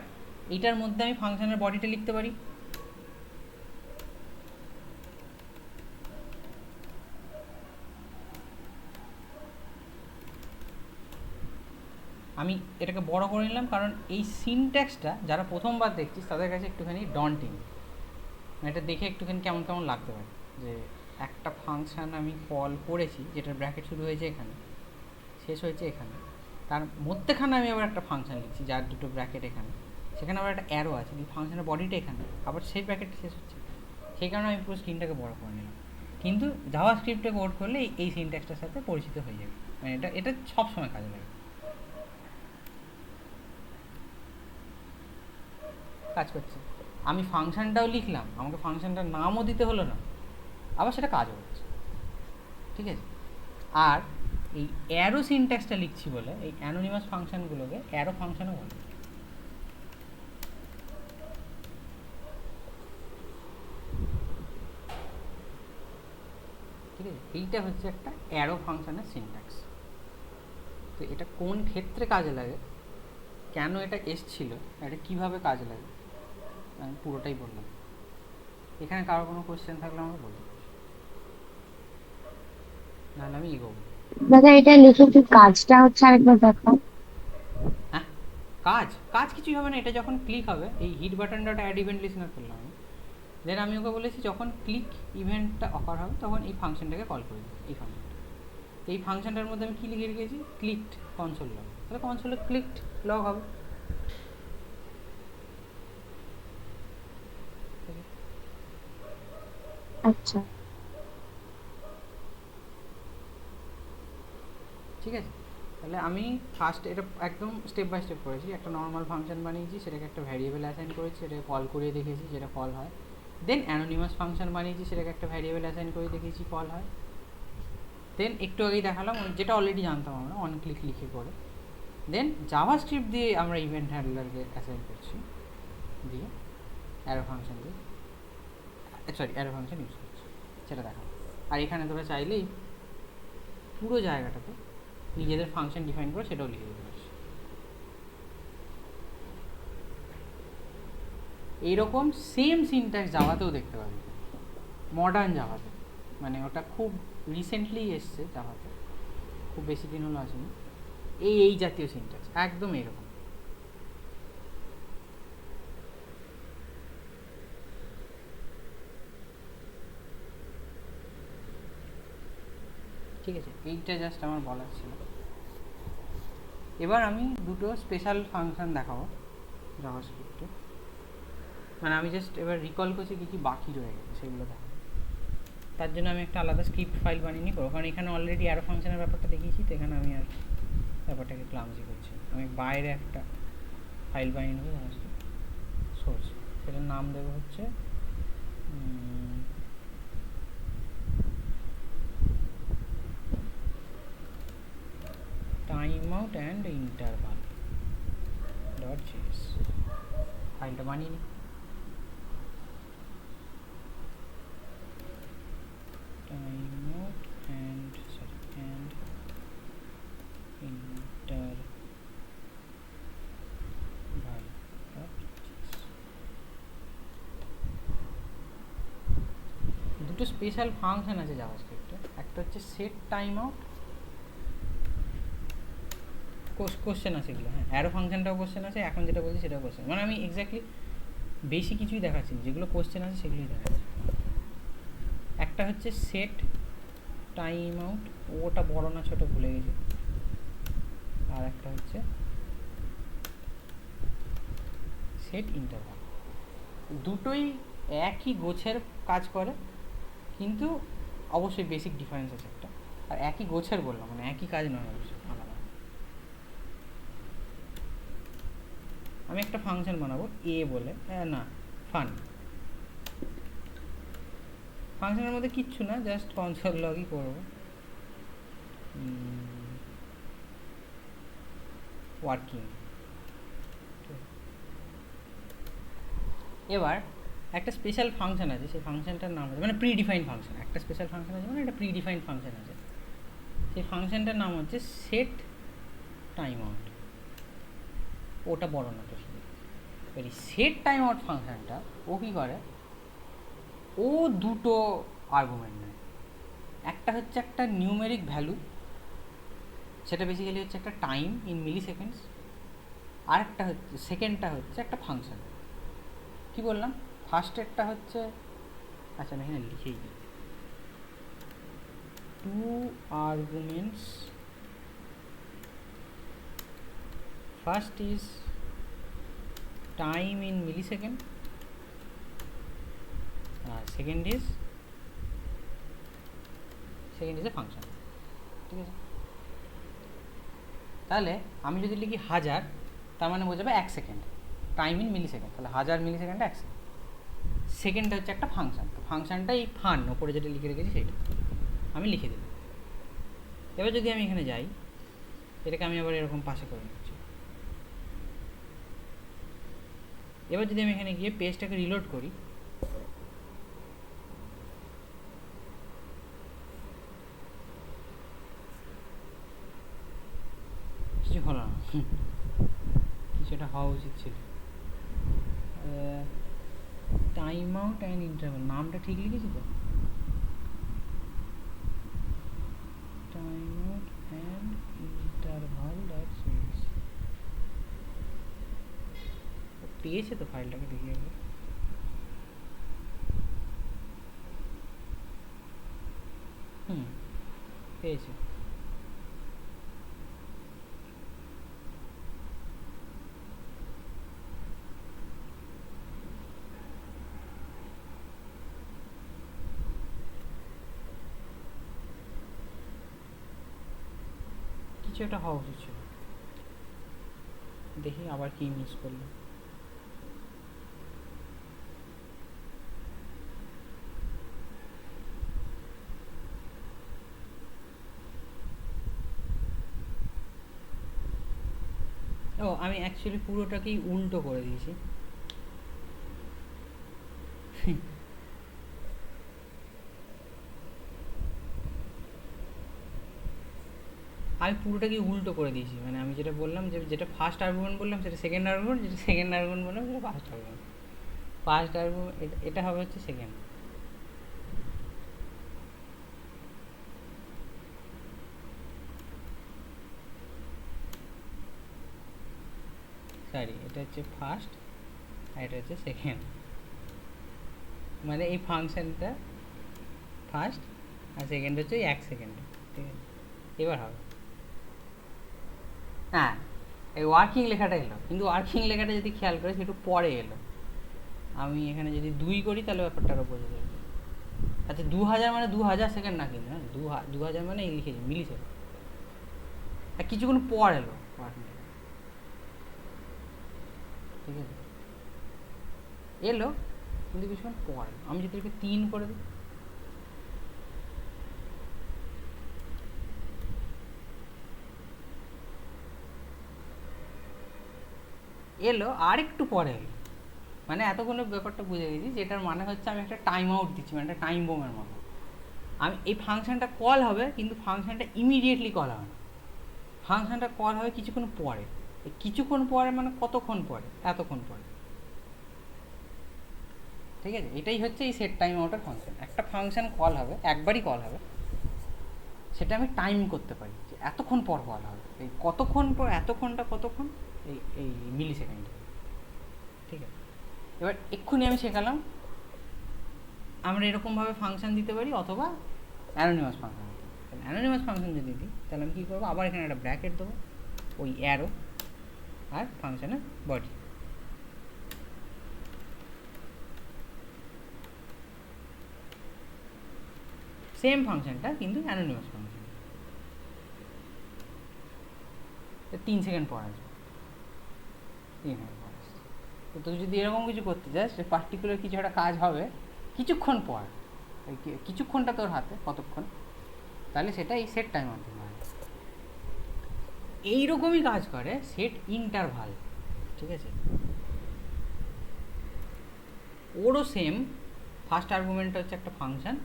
Speaker 1: এটার মধ্যে আমি ফাংশনের বডিটা লিখতে পারি। আমি এটাকে বড় করে নিলাম, কারণ এই সিনট্যাক্সটা যারা প্রথমবার দেখছিস তাদের কাছে একটুখানি ডন্টিং, এটা দেখে একটুখানি কেমন কেমন লাগতে পারে যে একটা ফাংশান আমি কল করেছি যেটার ব্র্যাকেট শুরু হয়েছে এখানে, শেষ হয়েছে এখানে, তার মধ্যেখানে আমি আবার একটা ফাংশান লিখছি যার দুটো ব্র্যাকেট এখানে, সেখানে আবার একটা অ্যারো আছে, কিন্তু ফাংশনের বডিটা এখানে, আবার সেই ব্র্যাকেটটা শেষ হচ্ছে। সেই কারণে আমি পুরো স্ক্রিনটাকে বড় করে নিলাম। কিন্তু জাভাস্ক্রিপ্টে কোড করলে এই সিনট্যাক্সটার সাথে পরিচিত হয়ে যাবে, মানে এটা সবসময় কাজে লাগে, কাজ করছে। আমি ফাংশনটাও লিখলাম, আমাকে ফাংশনটার নামও দিতে হলো না, আবার সেটা কাজও হচ্ছে। ঠিক আছে, আর এই অ্যারো সিনট্যাক্সটা লিখছি বলে এই অ্যানোনিমাস ফাংশনগুলোকে অ্যারো ফাংশনও বলে। ঠিক আছে, এইটা হচ্ছে একটা অ্যারো ফাংশনের সিনট্যাক্স। তো এটা কোন ক্ষেত্রে কাজে লাগে, কেন এটা এসছিল, এটা কীভাবে কাজে লাগে, আমি পুরোটাই বললাম। এখানে কারো কোনো কোশ্চেন থাকলে আমাকে বলতে, নাহলে আমি এগোবো।
Speaker 2: দাদা এটা লিখে কি কাজটা হচ্ছে আরেকবার দেখাও।
Speaker 1: হ্যাঁ, কাজ কিছুই হবে না। এটা যখন ক্লিক হবে, এই হিট বাটনটা অ্যাড ইভেন্ট লিসেনার করলাম আমি, দেন আমি ওকে বলেছি যখন ক্লিক ইভেন্টটা অকার হবে তখন এই ফাংশনটাকে কল করে দেবে। এই ফাংশনটা, এই ফাংশনটার মধ্যে আমি কী লিখে রেখেছি, ক্লিকড কনসোল লগ, তাহলে কনসোলে ক্লিকড লগ হবে।
Speaker 2: আচ্ছা,
Speaker 1: ঠিক আছে, তাহলে আমি ফার্স্ট এটা একদম স্টেপ বাই স্টেপ করেছি। একটা নর্মাল ফাংশন বানিয়েছি, সেটাকে একটা ভ্যারিয়েবল অ্যাসাইন করেছি, সেটাকে কল করিয়ে দেখেছি যেটা কল হয়। দেন অ্যানোনিমাস ফাংশন বানিয়েছি, সেটাকে একটা ভ্যারিয়েবল অ্যাসাইন করে দেখেছি কল হয়। দেন একটু আগেই দেখালাম যেটা অলরেডি জানতাম আমরা, অন ক্লিক লিখে করে। দেন জাভাস্ক্রিপ্ট দিয়ে আমরা ইভেন্ট হ্যান্ডলারকে অ্যাসাইন করছি, দিয়ে অ্যারো ফাংশন দিয়ে অ্যারো ফাংশন ইউজ করছি, সেটা দেখাবো। আর এখানে তোরা চাইলেই পুরো জায়গাটাতে নিজেদের ফাংশন ডিফাইন করে সেটাও লিখে দিতে পারছি। এইরকম সেম সিনট্যাক্স জাভাতেও দেখতে পাবি, মডার্ন জাভাতে, মানে ওটা খুব রিসেন্টলি এসছে জাভাতে, খুব বেশি দিন হলো আসেনি। এই জাতীয় সিনট্যাক্স একদম এরকম। ঠিক আছে, এইটা জাস্ট আমার বলার ছিল। এবার আমি দুটো স্পেশাল ফাংশন দেখাবো জাভাস্ক্রিপ্টে, মানে আমি জাস্ট এবার রিকল করছি কী কী বাকি রয়ে গেছে সেগুলো দেখাবো। তার জন্য আমি একটা আলাদা স্ক্রিপ্ট ফাইল বানিয়ে নিই, কারণ এখানে অলরেডি অ্যারো ফাংশনের ব্যাপারটা দেখিয়েছি, তো এখানে আমি আর ব্যাপারটাকে ক্লামজি করছি। আমি বাইরে একটা ফাইল বানিয়ে নেবো জাভাস্ক্রিপ্ট সোর্স, সেটার নাম দেবো হচ্ছে টাইমআউট অ্যান্ড ইন্টারভাল .js। ফাইলটা বানিয়ে নিই। টাইমআউট অ্যান্ড ইন্টারভাল দুটো স্পেশাল ফাংশন আছে জাভাস্ক্রিপ্টে, একটা হচ্ছে সেট টাইম আউট, কোশ্চেন আছে এগুলো, হ্যাঁ অ্যারো ফাংশনটাও কোশ্চেন আছে, এখন যেটা বলছি সেটাও কোশ্চেন, মানে আমি এক্স্যাক্টলি বেশি কিছুই দেখাচ্ছি, যেগুলো কোশ্চেন আছে সেগুলোই দেখাচ্ছি। একটা হচ্ছে সেট টাইম আউট, ওটা বড় না ছোট ভুলে গেছি, আর একটা হচ্ছে সেট ইন্টারভাল। দুটোই একই গোছের কাজ করে, কিন্তু অবশ্যই বেসিক ডিফারেন্স আছে একটা, আর একই গোছের বললাম মানে একই কাজ নয়, অবশ্যই আলাদা। আমি একটা ফাংশন বানাবো এ বলে, না ফান, ফাংশনের মধ্যে কিচ্ছু না, জাস্ট কনসোল লগই করবো, ওয়ার্কিং। এবার একটা স্পেশাল ফাংশন আছে, সেই ফাংশনটার নাম আছে, মানে প্রিডিফাইন্ড ফাংশন, একটা স্পেশাল ফাংশন আছে মানে একটা প্রিডিফাইন্ড ফাংশন আছে, সেই ফাংশনটার নাম হচ্ছে সেট টাইম আউট, ওটা বড় না তো শুধু। এবার এই সেট টাইম আউট ফাংশনটা ও কী করে, ও দুটো আর্গুমেন্ট নেয়, একটা হচ্ছে একটা নিউমেরিক ভ্যালু, সেটা বেসিক্যালি হচ্ছে একটা টাইম ইন মিলি সেকেন্ডস, আর একটা হচ্ছে সেকেন্ডটা হচ্ছে একটা ফাংশন। কি বললাম, ফার্স্টেরটা হচ্ছে, আচ্ছা আমি এখানে লিখেই দিই, 2 arguments, first is time in millisecond, second is a function, ঠিক আছে। তাহলে আমি যদি লিখি 1000, তার মানে বোঝাবে 1 second, time in millisecond, তাহলে 1000 মিলি সেকেন্ডে 1 সেকেন্ড। সেকেন্ডটা হচ্ছে একটা ফাংশন, তো ফাংশনটা এই ফান ওপরে যেটা লিখে রেখেছি সেইটা আমি লিখে দিলাম। এবার যদি আমি এখানে যাই, এটাকে আমি আবার এরকম পাশে করে নিচ্ছি। এবার যদি আমি এখানে গিয়ে পেজটাকে রিলোড করি, কিছু হলো না, কিছুটা হওয়া উচিত ছিল। টাইম আউট অ্যান্ড ইন্টারভাল, নামটা ঠিক লিখেছি তো, time out and interval .js, পেয়েছে তো ফাইলটাকে, দেখি আগে। পেয়েছে। কিছু একটা হওয়া উচিত ছিল, দেখি আবার কি মিস করলো। ও আমি অ্যাকচুয়ালি পুরোটাকেই উল্টো করে দিয়েছি, আমি পুরোটাকেই উল্টো করে দিয়েছি, মানে আমি যেটা বললাম যে যেটা ফার্স্ট আর্গুমেন্ট বললাম সেটা সেকেন্ড আর্গুমেন্ট, যেটা সেকেন্ড আর্গুমেন্ট বললাম সেটা ফার্স্ট আর্গুমেন্ট। ফার্স্ট আর্গুমেন্ট এটা হবে হচ্ছে সেকেন্ড, সরি এটা হচ্ছে ফার্স্ট আর এটা হচ্ছে সেকেন্ড, মানে এই ফাংশনটা ফার্স্ট আর সেকেন্ড হচ্ছে 1 সেকেন্ড, ঠিক আছে, এবার হবে। হ্যাঁ, এই ওয়ার্কিং লেখাটা এলো, কিন্তু ওয়ার্কিং লেখাটা যদি খেয়াল করে সেটু পরে এলো। আমি এখানে যদি 2 করি তাহলে ব্যাপারটা আরও বোঝা যাবে। আচ্ছা 2000 মানে 2000 সেকেন্ড না কিন্তু, হ্যাঁ 2000 মানে এই লিখেছি মিলি সেকেন্ড। আর কিছুক্ষণ পর এলো ওয়ার্কিং লেখা, ঠিক আছে, এলো কিন্তু কিছুক্ষণ পর এলো। আমি যদি এটাকে 3 করে দিই, এলো আর একটু পরে এলো, মানে এতক্ষণ ব্যাপারটা বুঝে গেছি, যেটার মানে হচ্ছে আমি একটা টাইম আউট দিচ্ছি, মানে একটা টাইম বোমের মতো। আমি এই ফাংশনটা কল হবে, কিন্তু ফাংশনটা ইমিডিয়েটলি কল হবে না, ফাংশনটা কল হবে কিছুক্ষণ পরে। এই কিছুক্ষণ পরে মানে কতক্ষণ পরে, এতক্ষণ পরে, ঠিক আছে। এটাই হচ্ছে এই সেট টাইম আউটের ফাংশন। একটা ফাংশন কল হবে, একবারই কল হবে, সেটা আমি টাইম করতে পারি যে এতক্ষণ পর কল হবে, এই কতক্ষণ পর, এতক্ষণটা কতক্ষণ, এই এই মিলি সেকেন্ডে, ঠিক আছে। এবার এক্ষুনি আমি শেখালাম আমরা এরকমভাবে ফাংশন দিতে পারি, অথবা অ্যানোনিমাস ফাংশন দিতে পারি। অ্যানোনিমাস ফাংশন যদি দিই তাহলে আমি কী করবো, আবার এখানে একটা ব্র্যাকেট দেবো, ওই অ্যারো আর ফাংশনের বডি। সেম ফাংশনটা কিন্তু অ্যানোনিমাস ফাংশন। 3 সেকেন্ড পর আসবে, 3 সেকেন্ড পর আসবে। তো তুই যদি এরকম কিছু করতে চাস, যে পার্টিকুলার কিছু একটা কাজ হবে কিছুক্ষণ পর, এই কিছুক্ষণটা তোর হাতে কতক্ষণ, তাহলে সেটা এই সেট টাইম আউট হয়। এইরকমই কাজ করে সেট ইন্টারভাল, ঠিক আছে। ওরও সেম, ফার্স্ট আর্গুমেন্টটা হচ্ছে একটা ফাংশন,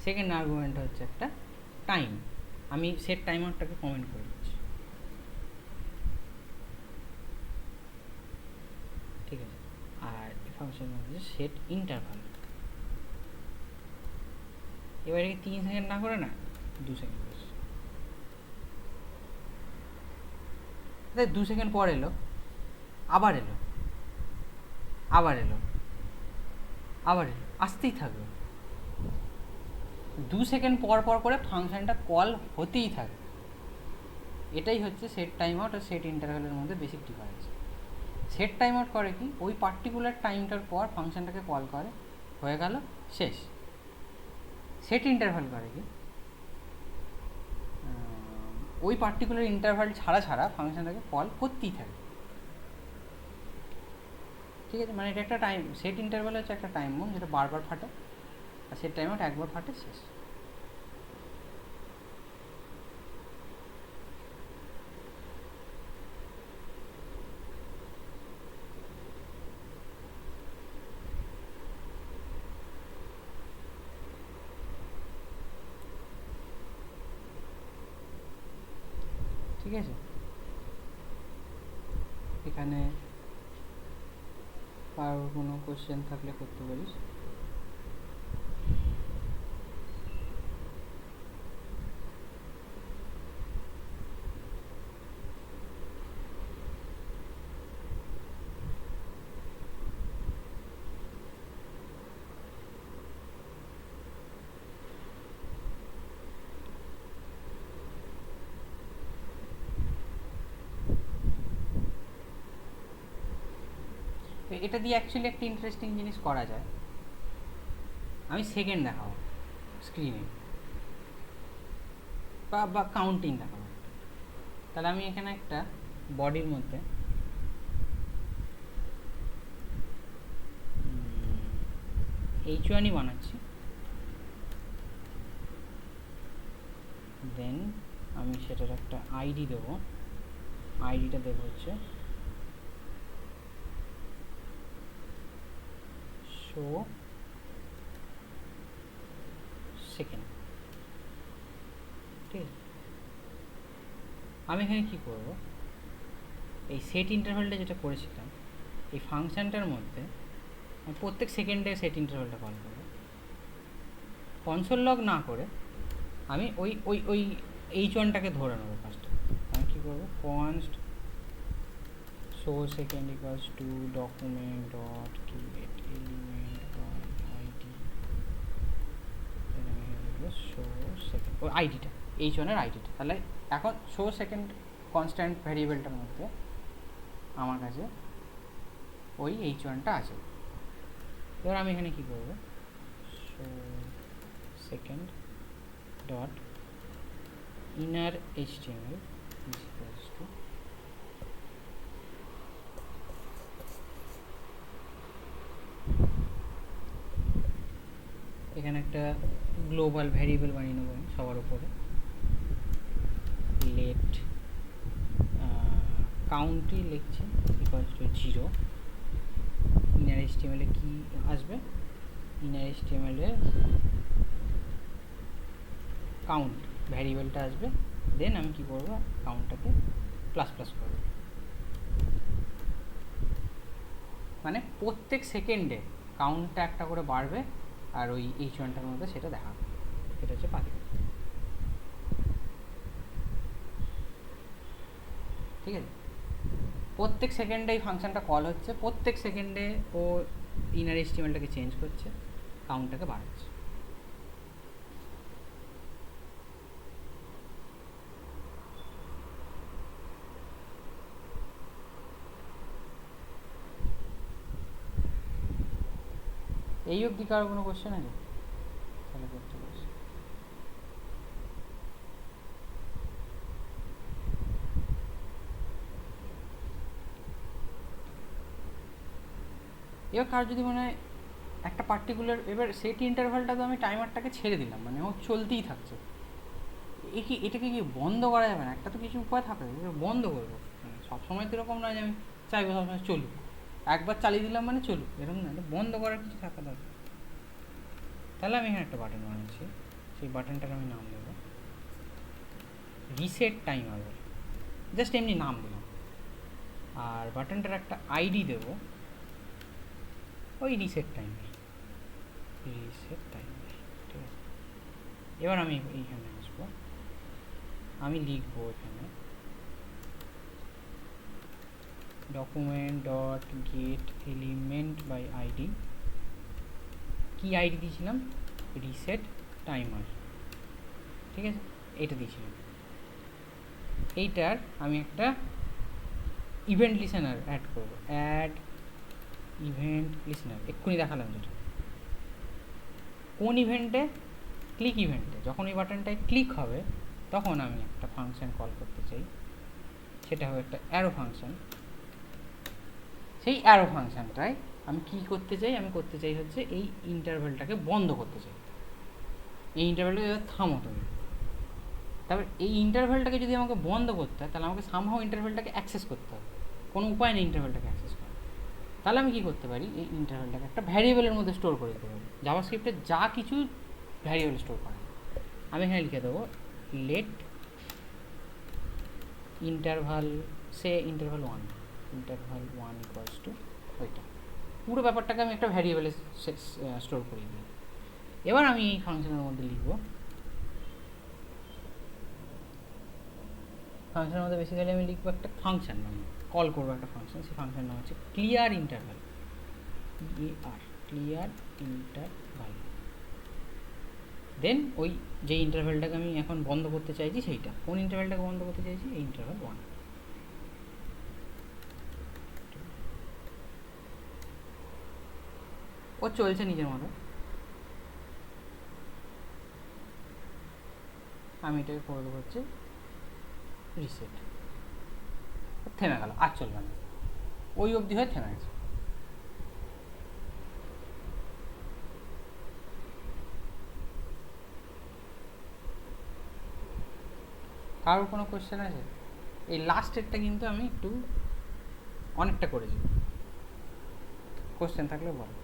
Speaker 1: সেকেন্ড আর্গুমেন্টটা হচ্ছে একটা টাইম। আমি সেট টাইম আউটটাকে কমেন্ট করে দিচ্ছি, ঠিক আছে। আর এই ফাংশনের মধ্যে সেট ইন্টারভাল, এবারে 3 সেকেন্ড না করে না 2 সেকেন্ড, 2 সেকেন্ড পর এলো, আবার এলো, আবার এলো, আবার এলো, আসতেই থাকবে। 2 সেকেন্ড পর পর করে ফাংশনটা কল হতেই থাকে। এটাই হচ্ছে সেট টাইম আউট আর সেট ইন্টারভ্যালের মধ্যে basic difference. Set time out করে কি, ওই পার্টিকুলার টাইমটার পর ফাংশনটাকে কল করে, হয়ে গেল, শেষ। সেট ইন্টারভ্যাল করে কি, ওই পার্টিকুলার ইন্টারভ্যাল ছাড়া ছাড়া ফাংশনটাকে কল করতেই থাকে, ঠিক আছে। মানে এটা একটা টাইম, সেট ইন্টারভ্যাল হচ্ছে একটা টাইম বোম যেটা বারবার ফাটে, আর সেট টাইম আউট একবার ফাটে, শেষ। ঠিক আছে, এখানে কারোর কোনো কোশ্চেন থাকলে করতে পারিস। তো এটা দিয়ে অ্যাকচুয়ালি একটা ইন্টারেস্টিং জিনিস করা যায়। আমি সেকেন্ড দেখাবো স্ক্রিনে, বা কাউন্টিং দেখাবো। তাহলে আমি এখানে একটা বডির মধ্যে H1ই বানাচ্ছি, দেন আমি সেটার একটা আইডি দেবো। আইডিটা দেবো হচ্ছে শো সেকেন্ড, ঠিক আছে। আমি এখানে কী করব, এই সেট ইন্টারভ্যালটা যেটা করেছিলাম এই ফাংশানটার মধ্যে আমি প্রত্যেক সেকেন্ডে সেট ইন্টারভ্যালটা কল করব। কনসোল লগ না করে আমি ওই ওই ওই H1টাকে ধরে নেবো ফার্স্টে। আমি কী করবো, const show second equals to document dot create element by ID, show second, ওই আইডিটা, h1 এর আইডিটা। তাহলে এখন শো সেকেন্ড কনস্ট্যান্ট ভ্যারিয়েবলটার মধ্যে আমার কাছে ওই h1টা আছে। এবার আমি এখানে কী করবো, show second dot inner html is equals to এখানে একটা গ্লোবাল ভ্যারিয়েবল বানিয়ে নেবো আমি সবার উপরে, লেট কাউন্টই লিখছি ইকুয়ালস টু 0। ইনার html এ কি আসবে, ইনার html এ কাউন্ট ভ্যারিয়েবলটা আসবে, দেন আমি কি করবো কাউন্টটাকে প্লাস প্লাস করবো, মানে প্রত্যেক সেকেন্ডে কাউন্টটা একটা করে বাড়বে আর ওই h1টার মধ্যে সেটা দেখাবে। এটা হচ্ছে পাতি, ঠিক আছে। প্রত্যেক সেকেন্ডে এই ফাংশনটা কল হচ্ছে, প্রত্যেক সেকেন্ডে ও ইনার htmlটাকে চেঞ্জ করছে, কাউন্টটাকে বাড়াচ্ছে। এই অবধি কারো কোনো কোশ্চেন আছে? তাহলে করতে পারছি। এবার কার যদি মনে হয় একটা পার্টিকুলার, এবার সেট ইন্টারভালটা তো আমি টাইমারটাকে ছেড়ে দিলাম, মানে ও চলতেই থাকছে, এটাকে কি বন্ধ করা যাবে না? একটা তো কিছু উপায় থাকে, বন্ধ করবো। মানে সবসময় তো এরকম নয় যে আমি চাইবো সবসময় চলুক, একবার চালিয়ে দিলাম মানে চলুক, এরকম না, বন্ধ করার কিছু থাকা দরকার। তাহলে আমি এখানে একটা বাটন বানাচ্ছি, সেই বাটনটার আমি নাম দেবো রিসেট টাইমার, জাস্ট এমনি নাম দিলাম। আর বাটনটার একটা আইডি দেবো ওই রিসেট টাইমার, রিসেট টাইমার, ঠিক আছে। এবার আমি এইখানে আসবো, আমি লিখবো এখানে document dot get element by ID, কি আইডি দিয়েছিলাম, রিসেট টাইমার, ঠিক আছে, এটা দিয়েছিলাম। এইটার আমি একটা ইভেন্ট লিসেনার অ্যাড করবো, অ্যাড ইভেন্ট লিসেনার, এক্ষুনি দেখালাম যেটা। কোন ইভেন্টে, ক্লিক ইভেন্টে, যখন এই বাটনটায় ক্লিক হবে তখন আমি একটা ফাংশন কল করতে চাই, সেটা হবে একটা অ্যারো ফাংশন। সেই অ্যারো ফাংশনটায় আমি কি করতে চাই, আমি করতে চাই হচ্ছে এই ইন্টারভ্যালটাকে বন্ধ করতে চাই, এই ইন্টারভ্যালটাকে থামো তুমি। তারপর এই ইন্টারভ্যালটাকে যদি আমাকে বন্ধ করতে হয় তাহলে আমাকে সামহাও ইন্টারভ্যালটাকে অ্যাক্সেস করতে হবে, কোনো উপায় নেই ইন্টারভ্যালটাকে অ্যাক্সেস করার। তাহলে আমি কী করতে পারি, এই ইন্টারভ্যালটাকে একটা ভ্যারিয়েবলের মধ্যে স্টোর করে দিতে পারি, জাভাস্ক্রিপ্টে যা কিছু ভ্যারিয়েবল স্টোর করা, আমি এখানে লিখে দেবো let interval, set interval 1 equals to ওইটা, পুরো ব্যাপারটাকে আমি একটা ভ্যারিয়েবলে স্টোর করে দিই। এবার আমি এই ফাংশনের মধ্যে লিখব, ফাংশনের মধ্যে বেসিক্যালি আমি লিখবো একটা ফাংশন নাম, কল করবো একটা ফাংশন, সেই ফাংশন নাম হচ্ছে ক্লিয়ার ইন্টারভাল, ক্লিয়ার ইন্টারভাল। দেন ওই যে ইন্টারভ্যালটাকে আমি এখন বন্ধ করতে চাইছি সেইটা, কোন ইন্টারভ্যালটাকে বন্ধ করতে চাইছি, এই ইন্টারভ্যাল 1। ও চলছে নিজের মতো, আমি এটাকে করে দেবো হচ্ছে রিসেট, থেমে গেল, আর চলবে না, ওই অবধি হয়ে থেমে গেছে। কারোর কোনো কোয়েশ্চেন আছে? এই লাস্টেরটা কিন্তু আমি একটু অনেকটা করেছি, কোয়েশ্চেন থাকলে বলো।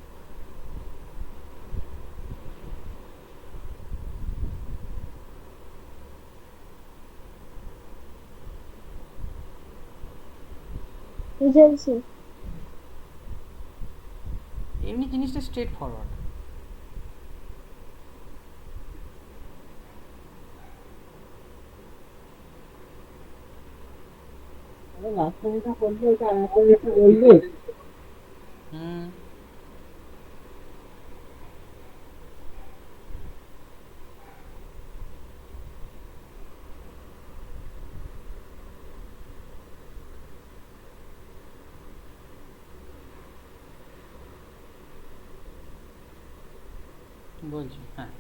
Speaker 2: বুঝেছি।
Speaker 1: এমনি জিনিসটা স্ট্রেট ফরওয়ার্ড। হুম, বলছি, হ্যাঁ,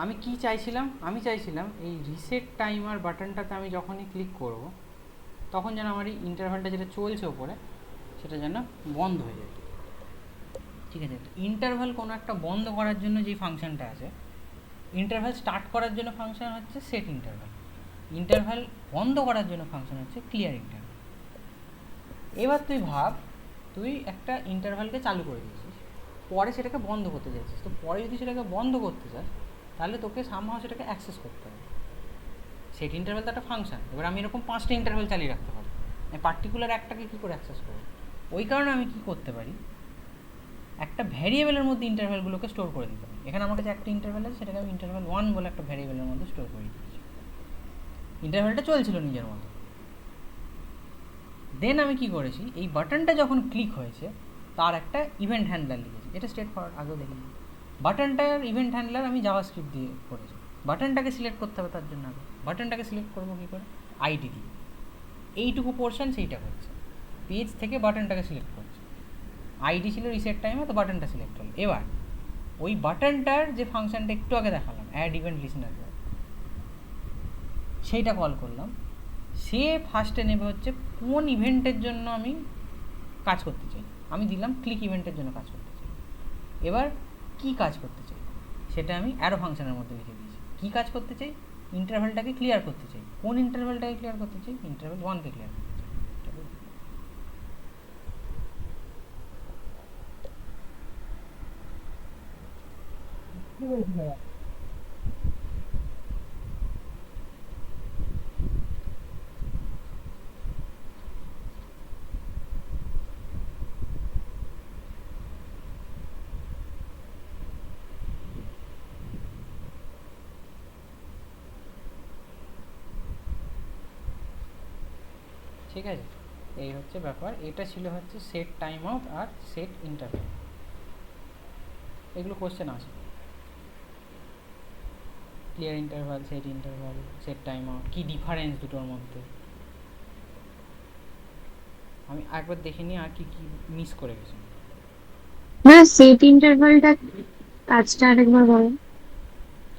Speaker 1: আমি কি চাইছিলাম, আমি চাইছিলাম এই রিসেট টাইমার বাটনটাতে আমি যখনই ক্লিক করব তখন যেন আমার এই ইন্টারভ্যালটা যেটা চলছে ওপরে সেটা যেন বন্ধ হয়ে যায়। ঠিক আছে, তো ইন্টারভ্যাল কোনো একটা বন্ধ করার জন্য যেই ফাংশনটা আছে, ইন্টারভ্যাল স্টার্ট করার জন্য ফাংশন হচ্ছে সেট ইন্টারভ্যাল, ইন্টারভ্যাল বন্ধ করার জন্য ফাংশন হচ্ছে ক্লিয়ার ইন্টারভ্যাল। এবার তুই ভাব, তুই একটা ইন্টারভ্যালকে চালু করে দিয়েছিস, পরে সেটাকে বন্ধ করতে চাইছিস, তো পরে যদি সেটাকে বন্ধ করতে চাস তাহলে তোকে সামহাও সেটাকে অ্যাক্সেস করতে হবে। সেট ইন্টারভ্যাল তো একটা ফাংশন, এবার আমি এরকম 5টা ইন্টারভ্যাল চালিয়ে রাখতে পারি, আমি পার্টিকুলার একটাকে কী করে অ্যাক্সেস করবো? ওই কারণে আমি কী করতে পারি, একটা ভ্যারিয়েবলের মধ্যে ইন্টারভ্যালগুলোকে স্টোর করে দিতে পারি। এখানে আমার কাছে একটা ইন্টারভ্যাল আছে, সেটাকে আমি ইন্টারভ্যাল 1 বলে একটা ভ্যারিয়েবলের মধ্যে স্টোর করে দিয়েছি। ইন্টারভ্যালটা চলছিল নিজের মতো। দেন আমি কি করেছি, এই বাটনটা যখন ক্লিক হয়েছে তার একটা ইভেন্ট হ্যান্ডলার লিখেছি, এটা স্ট্রেট ফরওয়ার্ড, আগেও দেখেছি। বাটনটার ইভেন্ট হ্যান্ডলার আমি জাভাস্ক্রিপ্ট দিয়ে করেছি। বাটনটাকে সিলেক্ট করতে হবে, তার জন্য আগে বাটনটাকে সিলেক্ট করবো কী করে, আইডি দিয়ে। এইটুকু পোর্শন সেইটা করছে, পেজ থেকে বাটনটাকে সিলেক্ট করছে। আইডি ছিল রিসেট টাইমে, তো বাটনটা সিলেক্ট হলো। এবার ওই বাটনটার যে ফাংশনটা একটু আগে দেখালাম, অ্যাড ইভেন্ট লিসনার, সেইটা কল করলাম। সে ফার্স্টে নেবে হচ্ছে কোন ইভেন্টের জন্য আমি কাজ করতে চাই, আমি দিলাম ক্লিক ইভেন্টের জন্য কাজ করতে চাই। এবার কি কাজ করতে চাই সেটা আমি অ্যারো ফাংশনের মধ্যে লিখে দিয়েছি। কি কাজ করতে চাই, ইন্টারভ্যালটাকে ক্লিয়ার করতে চাই। কোন ইন্টারভ্যালটাকে ক্লিয়ার করতে চাই, ইন্টারভ্যাল 1কে ক্লিয়ার করতে চাই। ঠিক আছে, এই হচ্ছে ব্যাপার। এটা ছিল হচ্ছে সেট টাইম আউট আর সেট ইন্টারভ্যাল। এগুলো কোশ্চেন আছে, clear interval, set interval, set time out, কী ডিফারেন্স দুটোর মধ্যে। আমি একবার দেখে নিই আর কি কি মিস করে গেছি।
Speaker 2: না, সেট ইন্টারভালটা কাজটা আরেকবার বলো।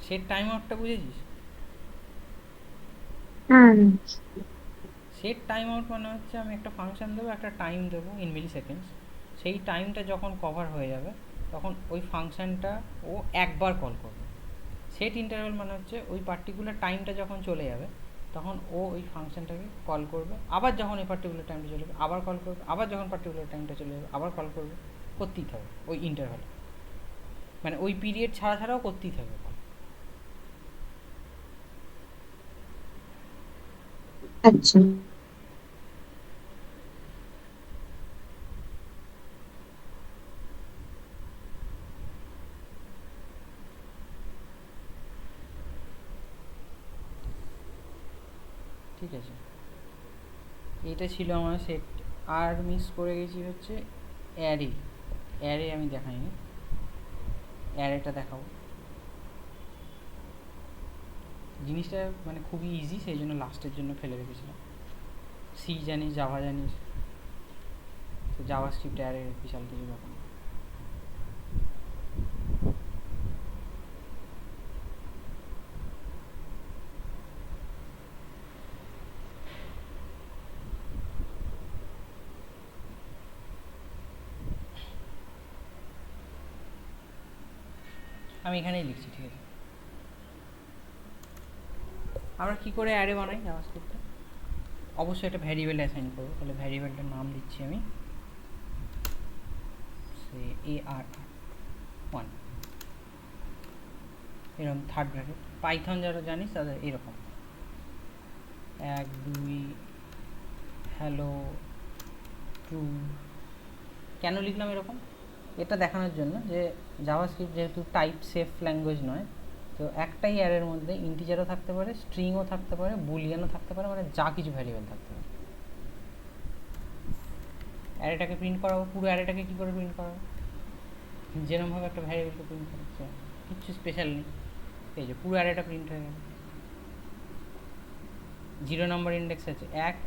Speaker 1: সেট টাইম আউটটা বুঝেছিস?
Speaker 2: হ্যাঁ।
Speaker 1: সেট টাইম আউট মানে হচ্ছে আমি একটা ফাংশন দেবো, একটা টাইম দেবো ইন মিলি সেকেন্ডস, সেই টাইমটা যখন কভার হয়ে যাবে তখন ওই ফাংশনটা ও একবার কল করবে। সেট ইন্টারভ্যাল মানে হচ্ছে ওই পার্টিকুলার টাইমটা যখন চলে যাবে তখন ও ওই ফাংশনটাকে কল করবে, আবার যখন ওই পার্টিকুলার টাইমটা চলে যাবে আবার কল করবে, আবার যখন পার্টিকুলার টাইমটা চলে যাবে আবার কল করবে, করতেই থাকবে ওই ইন্টারভ্যাল, মানে ওই পিরিয়ড ছাড়া ছাড়াও করতেই থাকবে কল।
Speaker 2: আচ্ছা।
Speaker 1: ঠিক আছে, এইটা ছিল আমার সেট। আর মিস করে গেছি হচ্ছে অ্যারে। অ্যারে আমি দেখাইনি, অ্যারেটা দেখাবো। জিনিসটা মানে খুবই ইজি, সেই জন্য লাস্টের জন্য ফেলে রেখেছিলাম। সি জানিস, জাভা জানিস, তো জাভা স্ক্রিপ্ট অ্যারে বিশাল কিছু ব্যাপার না। আমি এখানেই লিখছি, ঠিক আছে। আমরা কী করে অ্যারে বানাই জাভাস্ক্রিপ্টে, অবশ্যই একটা ভ্যারিয়েবল অ্যাসাইন করবো। তাহলে ভ্যারিয়েবলটার নাম দিচ্ছি আমি সে AR1, এরকম থার্ড ব্র্যাকেট। পাইথন যারা জানিস তাদের এরকম 1 2 হ্যালো ট্রু। কেন লিখলাম এরকম, এটা দেখানোর জন্য যে জাভাস্ক্রিপ্ট যেহেতু টাইপ সেফ ল্যাঙ্গুয়েজ নয়, তো একটাই অ্যারের মধ্যে ইন্টিজারও থাকতে পারে, স্ট্রিংও থাকতে পারে, বুলিয়ানও থাকতে পারে, মানে যা কিছু ভ্যারিয়েবল থাকতে পারে। অ্যারেটাকে প্রিন্ট করাবো, পুরো অ্যারেটাকে কী করে প্রিন্ট করাবো, যেরকমভাবে একটা ভ্যারিয়েবলকে প্রিন্ট করাচ্ছে, কিচ্ছু স্পেশাল নেই। এই যে পুরো অ্যারেটা প্রিন্ট হয়ে গেল। 0 নম্বর ইন্ডেক্স আছে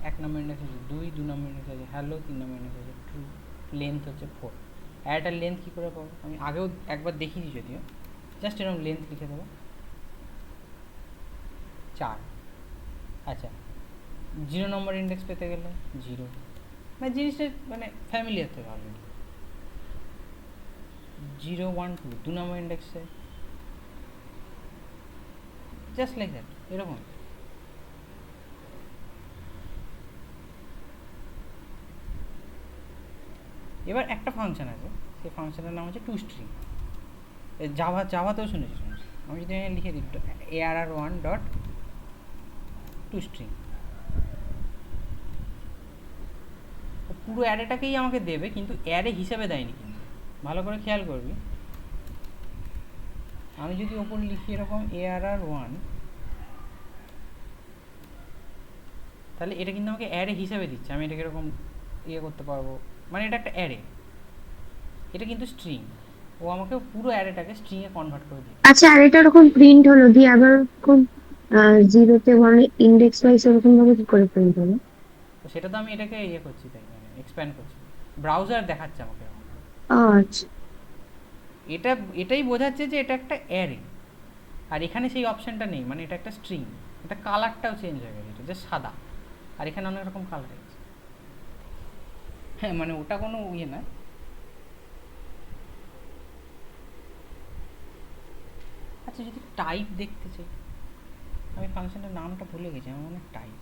Speaker 1: 1 নম্বর ইন্ডেক্স আছে 2 নম্বর ইন্ডেক্স আছে হ্যালো, 3 নম্বর ইন্ডেক্স আছে ট্রু, লেন্থ হচ্ছে 4। অ্যারেটার লেন্থ কী করে পাবো? আমি আগেও একবার দেখিয়েছি যদিও, জাস্ট এরকম লেন্থ লিখে দেবো 4। আচ্ছা, 0 নম্বর ইন্ডেক্স পেতে গেলে 0, মানে জিনিসটা মানে ফ্যামিলিয়ার থেকে অলরেডি। 0 1 2 2 নম্বর ইন্ডেক্সে, জাস্ট লাইক দ্যাট, এরকম। এবার একটা ফাংশন আছে, সেই ফাংশনের নাম হচ্ছে toString। জাভাতেও শুনেছি। আমি যদি এখানে লিখে দিই arr1 ডট toString, পুরো অ্যারেটাকেই আমাকে দেবে, কিন্তু অ্যারে হিসেবে দেয়নি। কিন্তু ভালো করে খেয়াল করবি, আমি যদি ওপর লিখি এরকম arr1, তাহলে এটা কিন্তু আমাকে অ্যারে হিসেবে দিচ্ছে। আমি এটাকে এরকম ইয়ে করতে পারবো, মানে এটা একটা অ্যারে, এটা কিন্তু স্ট্রিং। ও আমাকে পুরো অ্যারেটাকে স্ট্রিংয়ে কনভার্ট করে দিচ্ছে।
Speaker 2: আচ্ছা, আর এটা ওরকম প্রিন্ট হলো দিয়ে আবার ওরকম 0 তে 1 ইন্ডেক্স ওয়াইজ ওরকম ভাবে কি করে প্রিন্ট হলো?
Speaker 1: তো সেটা তো আমি এটাকে ইয়ে করছি, তাই মানে এক্সপ্যান্ড করছি, ব্রাউজার দেখাচ্ছে আমাকে।
Speaker 2: আচ্ছা,
Speaker 1: এটাই বোঝাচ্ছে যে এটা একটা অ্যারে, আর এখানে সেই অপশনটা নেই, মানে এটা একটা স্ট্রিং। এটা কালারটাও চেঞ্জ হয়ে গেছে, এটা যে সাদা, আর এখানে অনেক রকম কালার আছে। হ্যাঁ, মানে ওটা কোনো ইয়ে না। আচ্ছা, যদি টাইপ দেখতে চাই, আমি ফাংশনের নামটা ভুলে গেছি, আমার মনে হয় টাইপ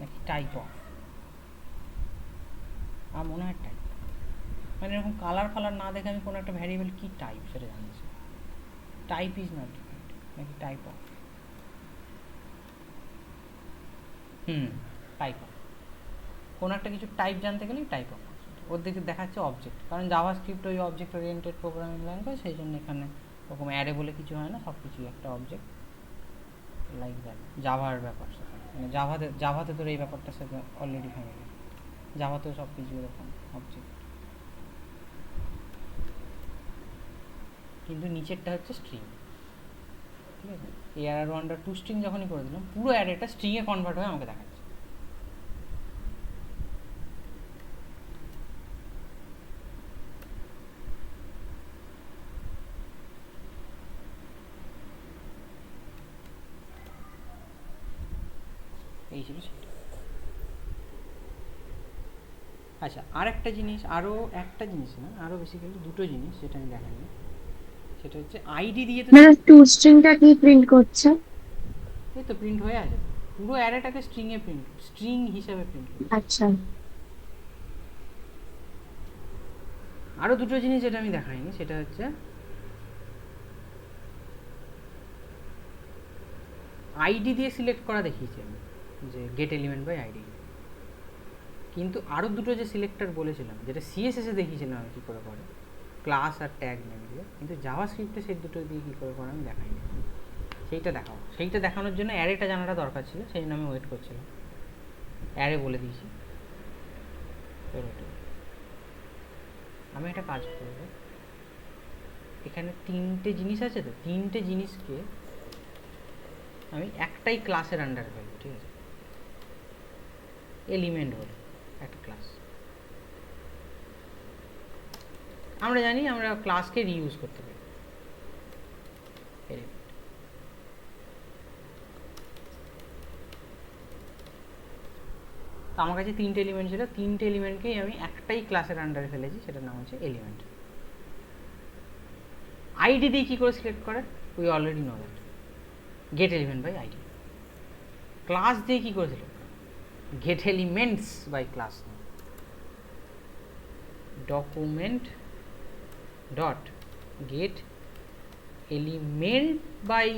Speaker 1: নাকি টাইপ অফ, আমার মনে হয় টাইপ। মানে এরকম কালার ফালার না দেখে আমি কোনো একটা ভ্যারিয়েবল কি টাইপ সেটা জানছি। টাইপ ইজ নট ডিফাইন্ড, নাকি টাইপ অফ, টাইপ অফ। কোনো একটা কিছু টাইপ জানতে গেলেই টাইপ অফ। ওর দিকে দেখাচ্ছে অবজেক্ট, কারণ জাভাস্ক্রিপ্ট ওই অবজেক্ট ওরিয়েন্টেড প্রোগ্রামিং ল্যাঙ্গুয়েজ, সেই জন্য এখানে ওরকম অ্যারে বলে কিছু হয় না, সব কিছুই একটা অবজেক্ট, লাইক দ্যাট। জাভার ব্যাপার সাথে, মানে জাভাতে তোর এই ব্যাপারটার সাথে অলরেডি ফ্যামিলি, জাভাতেও সব কিছু এরকম অবজেক্ট, কিন্তু নিচেরটা হচ্ছে স্ট্রিং। ঠিক আছে, arr1 ডট toString যখনই করে দিলাম, পুরো অ্যারেটা স্ট্রিংয়ে কনভার্ট হয়ে আমাকে দেখাচ্ছে। এই ছিল সেটা। আচ্ছা, আর একটা জিনিস, আরও একটা জিনিস না, আরও বেসিক্যালি দুটো জিনিস যেটা আমি দেখাইনি, সেটা হচ্ছে আইডি দিয়ে তো
Speaker 2: মানে টু স্ট্রিংটা কি প্রিন্ট করছে?
Speaker 1: এই তো প্রিন্ট হয়ে আছে, পুরো অ্যারেটাকে স্ট্রিংয়ে প্রিন্ট, স্ট্রিং হিসেবে প্রিন্ট করছে।
Speaker 2: আচ্ছা,
Speaker 1: আরও দুটো জিনিস যেটা আমি দেখাইনি, সেটা হচ্ছে আইডি দিয়ে সিলেক্ট করা দেখিয়েছি আমি, যে গেট এলিমেন্ট বাই আইডি। কিন্তু আরও দুটো যে সিলেক্টর বলেছিলাম, যেটা সিএসএসে দেখিয়েছিলাম আমি কী করে করে, ক্লাস আর ট্যাগ নেম দিয়ে, কিন্তু জাভাস্ক্রিপ্টে সেই দুটো দিয়ে কী করে করে আমি দেখাইনি। সেইটা দেখাবো, সেইটা দেখানোর জন্য অ্যারেটা জানাটা দরকার ছিল, সেই জন্য আমি ওয়েট করছিলাম। অ্যারে বলে দিয়েছি। আমি একটা কাজ করবো, এখানে তিনটে জিনিস আছে, তো তিনটে জিনিসকে আমি একটাই ক্লাসের আন্ডারে ফেলবো। ঠিক আছে, এলিমেন্ট বলে একটা ক্লাস। আমরা জানি আমরা ক্লাসকে রিইউজ করতে পারি। এলিমেন্ট, তো আমার কাছে তিনটে এলিমেন্ট ছিল, তিনটে এলিমেন্টকেই আমি একটাই ক্লাসের আন্ডারে ফেলেছি, সেটার নাম হচ্ছে এলিমেন্ট। আইডি দিয়ে কী করে সিলেক্ট করে, we already know that, get element by ID. Class দিয়ে কী করে সিলেক্ট করে, get elements by class name, document dot get element by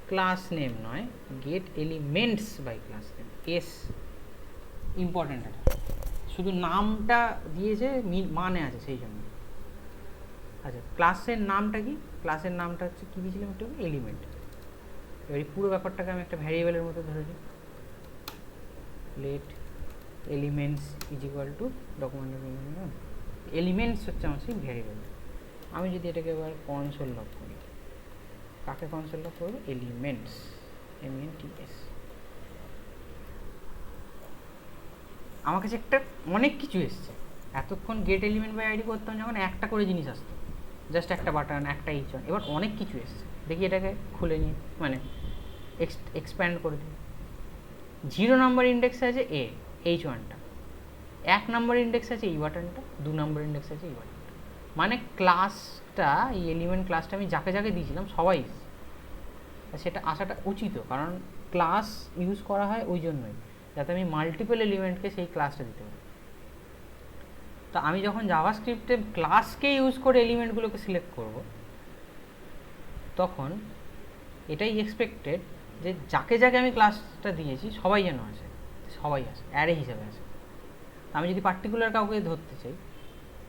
Speaker 1: class name নয়, get elements by class name. As important, এটা শুধু নামটা দিয়েছে, মানে আছে সেই জন্য। আচ্ছা, ক্লাসের নামটা কি, ক্লাসের নামটা হচ্ছে কী দিয়েছিলাম একটু, এলিমেন্ট। এবার এই পুরো ব্যাপারটাকে আমি একটা ভ্যারিয়েবলের মধ্যে ধরে দিই, let elements is equal to document elements হচ্ছে আমার সেই ভ্যারিয়েবল। আমি যদি এটাকে এবার কনসোল লগ করি, কাকে কনসোল লগ করবো, এলিমেন্টস, MENTS। আমার কাছে একটা অনেক কিছু এসছে, এতক্ষণ গেট এলিমেন্ট বাই আইডি করতাম যখন একটা করে জিনিস আসতো, জাস্ট একটা বাটন, একটা এইচ ওয়ান। এবার অনেক কিছু এসছে, দেখি এটাকে খুলে নিয়ে মানে এক্সপ্যান্ড করে দিই। 0 নম্বর ইন্ডেক্সে আছে এ, এইচ ওয়ানটা, 1 নম্বর ইন্ডেক্সে আছে এই বাটনটা, 2 নম্বর ইন্ডেক্সে আছে এই বাটনটা। মানে ক্লাসটা, এই এলিমেন্ট ক্লাসটা আমি যাকে যাকে দিয়েছিলাম সবাই এসছে। সেটা আসাটা উচিত, কারণ ক্লাস ইউজ করা হয় ওই জন্যই, যাতে আমি মাল্টিপল এলিমেন্টকে সেই ক্লাসটা দিতে পারি। তো আমি যখন জাভাস্ক্রিপ্টে ক্লাসকে ইউজ করে এলিমেন্টগুলোকে সিলেক্ট করব, তখন এটাই এক্সপেক্টেড যে যাকে যাকে আমি ক্লাসটা দিয়েছি সবাই যেন আসে, সবাই আসে, অ্যারে হিসেবে আসে। আমি যদি পার্টিকুলার কাউকে ধরতে চাই,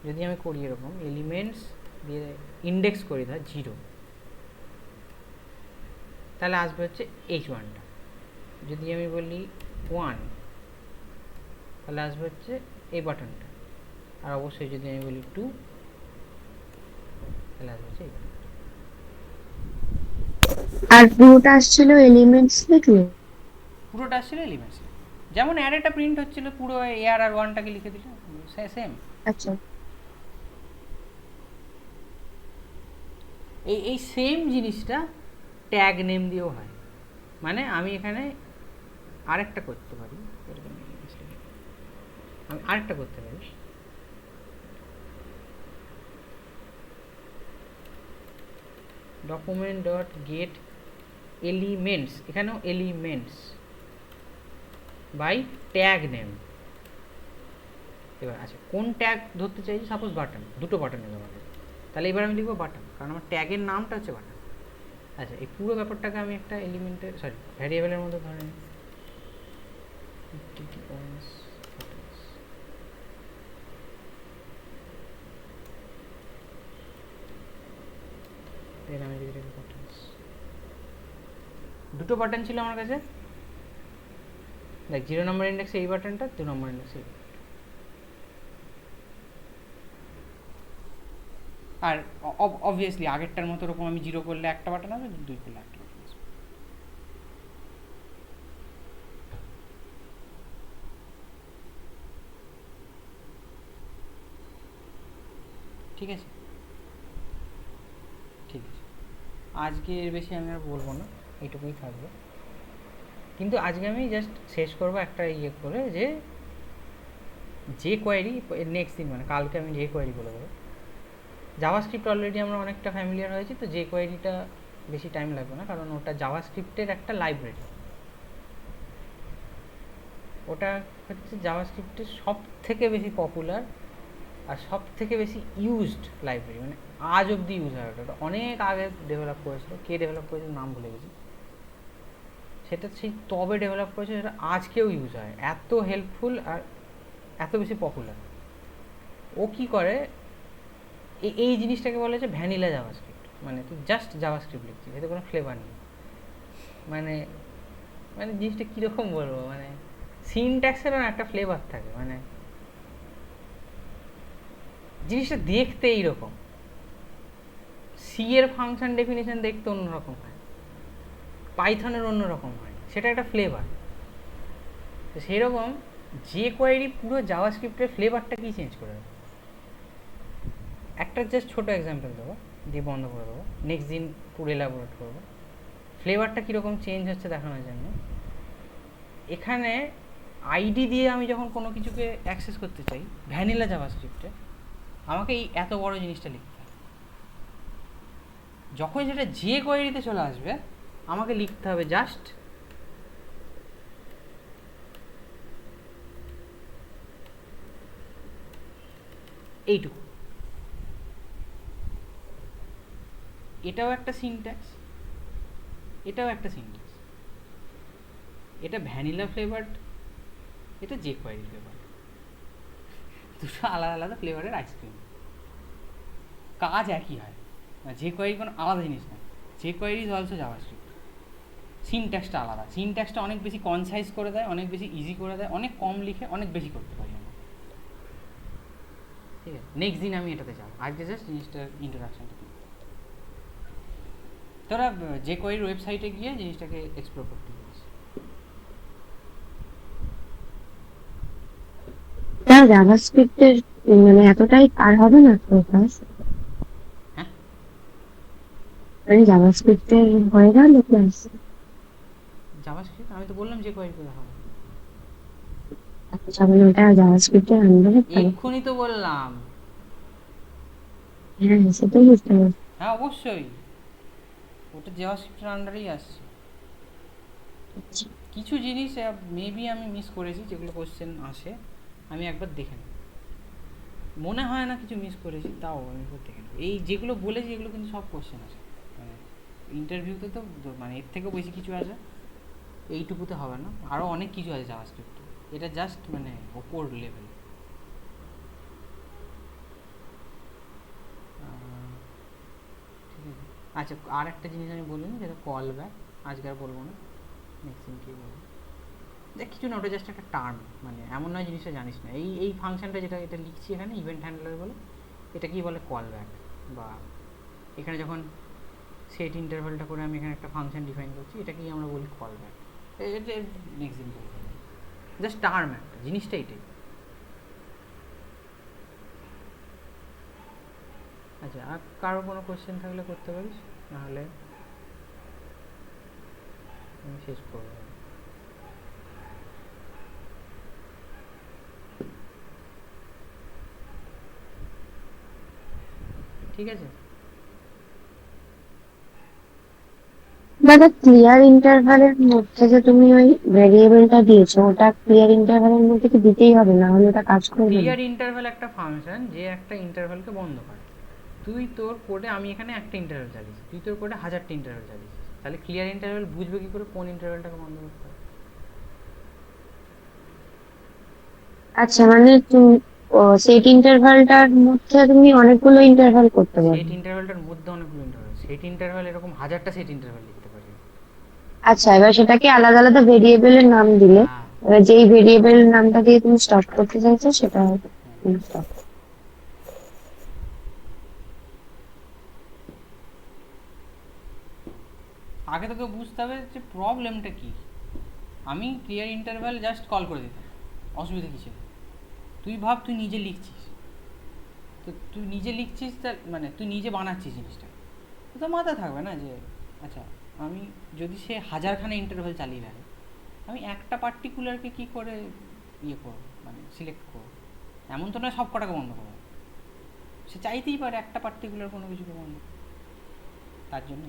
Speaker 1: যদি আমি করি এরকম এলিমেন্টস দিয়ে ইন্ডেক্স করি ধর 0, তাহলে আসবে হচ্ছে এইচ ওয়ানটা। যদি আমি বলি 1, তাহলে আসবে হচ্ছে এই বাটনটা। আর অবশ্যই যদি আমি বলি 2, তাহলে আসবে হচ্ছে এই বাটনটা।
Speaker 2: আর পুরোটা আসছিল এলিমেন্টস লিখলে?
Speaker 1: পুরোটা আসছিল এলিমেন্টস, যেমন অ্যারেটা প্রিন্ট হচ্ছিল পুরো এআর আর ওয়ানটাকে লিখে দিলে সেম।
Speaker 2: আচ্ছা,
Speaker 1: এই সেম জিনিসটা ট্যাগ নেম দিয়েও হয়। মানে আমি এখানে আরেকটা করতে পারি, আমি আরেকটা করতে পারি, ডকুমেন্ট ডট গেট এলিমেন্টস, এখানেও এলিমেন্টস বাই ট্যাগ নেম। এবার আচ্ছা, কোন ট্যাগ ধরতে চাইছি? সাপোজ বাটন, দুটো বাটন নেবে আমাদের, তাহলে এবার আমি লিখবো বাটন, কারণ আমার ট্যাগের নামটা হচ্ছে বাটন। আচ্ছা, এই পুরো ব্যাপারটাকে আমি একটা এলিমেন্টের ভ্যারিয়েবলের মধ্যে ধরে নিই। আমি দুটো বাটন ছিল আমার কাছে, দেখ 0 নম্বর ইন্ডেক্সে এই বাটনটা, 2 নম্বর ইন্ডেক্সে এই। আর অবভিয়াসলি আগেরটার মতো ওরকম আমি 0 করলে একটা বাটন হবে, 2 করলে একটা বাটন আসবে। ঠিক আছে, ঠিক আছে। আজকে এর বেশি আমি আর বলবো না, এইটুকুই থাকবে। কিন্তু আজকে আমি জাস্ট শেষ করবো একটা ইয়ে করে, যে কোয়ারি নেক্সট দিন, মানে কালকে আমি যে কোয়ারি বলে দেবো। জাভাস্ক্রিপ্ট অলরেডি আমরা অনেকটা ফ্যামিলিয়ার হয়েছি, তো যে কোয়ারিটা বেশি টাইম লাগবে না, কারণ ওটা জাভাস্ক্রিপ্টের একটা লাইব্রেরি। ওটা হচ্ছে জাভাস্ক্রিপ্টের সব থেকে বেশি পপুলার আর সব থেকে বেশি ইউজড লাইব্রেরি, মানে আজ অবধি ইউজ হয়। ওটা অনেক আগে ডেভেলপ করেছিল, কে ডেভেলপ করেছিল নাম ভুলে গেছি, সেটা সেই তবে ডেভেলপ করেছে, সেটা আজকেও ইউজ হয়, এত হেল্পফুল আর এত বেশি পপুলার। ও কি করে, এই জিনিসটাকে বলা হচ্ছে ভ্যানিলা জাভাস্ক্রিপ্ট, মানে তুই জাস্ট জাভাস্ক্রিপ্ট লিখছিস, এতে কোনো ফ্লেভার নেই। মানে মানে জিনিসটা কীরকম বলবো, মানে সিনট্যাক্সেরও একটা ফ্লেভার থাকে, মানে জিনিসটা দেখতে এইরকম। সি এর ফাংশন ডেফিনেশন দেখতে অন্যরকম হয়, পাইথনের অন্যরকম হয়, সেটা একটা ফ্লেভার। তো সেরকম যে কোয়ারি পুরো জাভাস্ক্রিপ্টের ফ্লেভারটা কি চেঞ্জ করে দেবে। একটা জাস্ট ছোটো এক্সাম্পল দেবো, দিয়ে বন্ধ করে দেবো, নেক্সট দিন পুরো এলাবোরেট করবো। ফ্লেভারটা কীরকম চেঞ্জ হচ্ছে দেখানোর জন্য, এখানে আইডি দিয়ে আমি যখন কোনো কিছুকে অ্যাক্সেস করতে চাই ভ্যানিলা জাভাস্ক্রিপ্টে, আমাকে এই এত বড় জিনিসটা লিখতে হবে। যখন যেটা যে কোয়ারিতে চলে আসবে, আমাকে লিখতে হবে জাস্ট এইটুকু। এটাও একটা সিনট্যাক্স, এটাও একটা সিনট্যাক্স। এটা ভ্যানিলা ফ্লেভার, এটা যে কোয়ারি ফ্লেভার, দুটো আলাদা আলাদা ফ্লেভারের আইসক্রিম, কাজ একই হয়। যে কোয়ারি কোনো আলাদা জিনিস না, যে কোয়ারি ইজ অলসো জাভাস্ক্রিপ্ট। সিনট্যাক্সটা আলাদা, সিনট্যাক্সটা অনেক বেশি কনসাইজ করে দেয়, অনেক বেশি ইজি করে দেয়, অনেক কম লিখে অনেক বেশি করতে পারি আমরা। ঠিক আছে, নেক্সট দিন আমি এটাতে যাবো, আজকে জাস্ট জিনিসটার ইন্ট্রোডাকশনটা দিই। তোরা যে কোয়ারির ওয়েবসাইটে গিয়ে জিনিসটাকে এক্সপ্লোর করতে পারিস।
Speaker 2: জাভাস্ক্রিপ্টের মানে এতটাই আর হবে না তো ক্লাস,
Speaker 1: হ্যাঁ,
Speaker 2: মানে জাভাস্ক্রিপ্টের হয়ে গেল ক্লাস?
Speaker 1: জাভাস্ক্রিপ্ট আমি তো বললাম যে কোয়েরিগুলো হবে।
Speaker 2: আচ্ছা মানে ওটা জাভাস্ক্রিপ্টের আন্ডারে পড়ে?
Speaker 1: এক্ষুনি তো বললাম।
Speaker 2: হ্যাঁ সেটাই বুঝতে পারছি।
Speaker 1: হ্যাঁ অবশ্যই, ওটা জাভাস্ক্রিপ্টের আন্ডারেই আসছে।
Speaker 2: আচ্ছা,
Speaker 1: কিছু জিনিস মেবি আমি মিস করেছি, যেগুলো কোশ্চেন আসে আমি একবার দেখে নেব। মনে হয় না কিছু মিস করেছি, তাও আমি একবার দেখে নেব। এই যেগুলো বলেছি এগুলো কিন্তু সব কোশ্চেন আসে, মানে ইন্টারভিউতে তো মানে এর থেকেও বেশি কিছু আসে, এইটুকুতে হবে না, আরও অনেক কিছু আছে জাভাস্ক্রিপ্টে। এটা জাস্ট মানে ওপর লেভেল। ঠিক আছে, আচ্ছা আর একটা জিনিস আমি বলিনি, যেটা কল ব্যাক, আজকে আর বলবো না, নেক্সট দিন কি বলবো। দেখ কিছু না, ওটা জাস্ট একটা টার্ম, মানে এমন নয় জিনিসটা জানিস না। এই ফাংশনটা যেটা এটা লিখছি এখানে ইভেন্ট হ্যান্ডলার বলে, এটা কি বলে কল ব্যাক। বা এখানে যখন সেট ইন্টারভ্যালটা করে আমি এখানে একটা ফাংশন ডিফাইন করছি, এটাকেই আমরা বলি কল ব্যাক। এটা নেক্সট দিন বলবো, জাস্ট টার্ম একটা, জিনিসটা এটাই। আচ্ছা, আর কারো কোনো কোশ্চেন থাকলে করতে পারিস, নাহলে আমি শেষ করবো। ঠিক আছে,
Speaker 2: দাদা ক্লিয়ার ইন্টারভালের মধ্যে যে তুমি ওই ভেরিয়েবলটা দিয়েছো, ওটা ক্লিয়ার ইন্টারভালের মধ্যে কি দিতেই হবে, না হলে ওটা কাজ করবে না?
Speaker 1: ক্লিয়ার ইন্টারভ্যাল একটা ফাংশন যে একটা ইন্টারভ্যালকে বন্ধ করে। তুই তোর কোডে, আমি এখানে একটা ইন্টারভ্যাল চালিয়েছি, তুই তোর কোডে 1000টা ইন্টারভ্যাল চালিয়েছিস, তাহলে ক্লিয়ার ইন্টারভ্যাল বুঝবে কি করে কোন ইন্টারভ্যালটাকে বন্ধ করতে হবে?
Speaker 2: আচ্ছা মানে তুমি সেট ইন্টারভালটার মধ্যে তুমি অনেকগুলো ইন্টারভাল করতে
Speaker 1: সেট
Speaker 2: পারবে?
Speaker 1: ইন্টারভ্যালটার মধ্যে অনেকগুলো ইন্টারভ্যাল, সেট ইন্টারভ্যাল এরকম 1000টা সেট ইন্টারভ্যাল লিখতে পারি।
Speaker 2: আচ্ছা এবার সেটাকে আলাদা আলাদা ভেরিয়েবলের নাম দিলে,
Speaker 1: হ্যাঁ,
Speaker 2: এবার যেই ভেরিয়েবলের নামটা দিয়ে তুমি স্টপ করতে চাইছো সেটা তুমি stop।
Speaker 1: আগে তোকে বুঝতে হবে যে প্রবলেমটা কি। আমি ক্লিয়ার ইন্টারভ্যাল জাস্ট কল করে দিতাম, অসুবিধা কিছু নেই। তুই ভাব তুই নিজে লিখছিস, তো তুই নিজে লিখছিস, তার মানে তুই নিজে বানাচ্ছিস জিনিসটা, তো মাথায় থাকবে না যে আচ্ছা আমি যদি সে 1000খানা ইন্টারভ্যাল চালিয়ে রাখে, আমি একটা পার্টিকুলারকে কী করে ইয়ে করবো, মানে সিলেক্ট করবো। এমন তো নয় সব কটাকে বন্ধ করবো, সে চাইতেই পারে একটা পার্টিকুলার কোনো কিছুকে বন্ধ, তার জন্য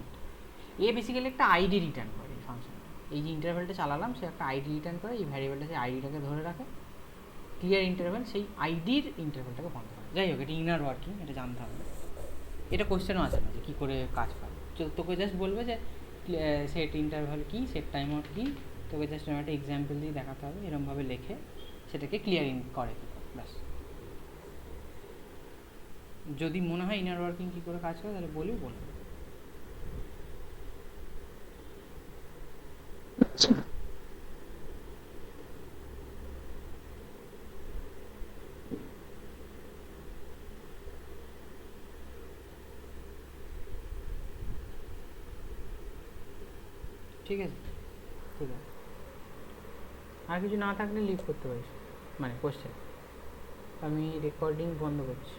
Speaker 1: এ বেসিক্যালি একটা আইডি রিটার্ন করে এই ফাংশন। এই যে ইন্টারভ্যালটা চালালাম, সে একটা আইডি রিটার্ন করে, এই ভ্যারিয়েবলটা সেই আইডিটাকে ধরে রাখে। ক্লিয়ার ইন্টারভ্যাল সেই আইডির ইন্টারভ্যালটাকে বন্ধ করে। যাই হোক, এটা ইনার ওয়ার্কিং, এটা জানতে হবে। এটা কোশ্চেনও আছে না যে কী করে কাজ করে, তোকে জাস্ট বলবে যে সেট ইন্টারভ্যাল কী, সেট টাইম আউট কী, তোকে জাস্ট একটা এক্সাম্পল দিয়ে দেখাতে হবে, এরমভাবে লেখে সেটাকে ক্লিয়ারিং করে কী করে, ব্যাস। যদি মনে হয় ইনার ওয়ার্কিং কী করে কাজ করে তাহলে বলবে।
Speaker 2: আচ্ছা
Speaker 1: ঠিক আছে, ঠিক আছে। আর কিছু না থাকলে লিভ করতে পারিস, মানে কোশ্চেন। আমি রেকর্ডিং বন্ধ করছি।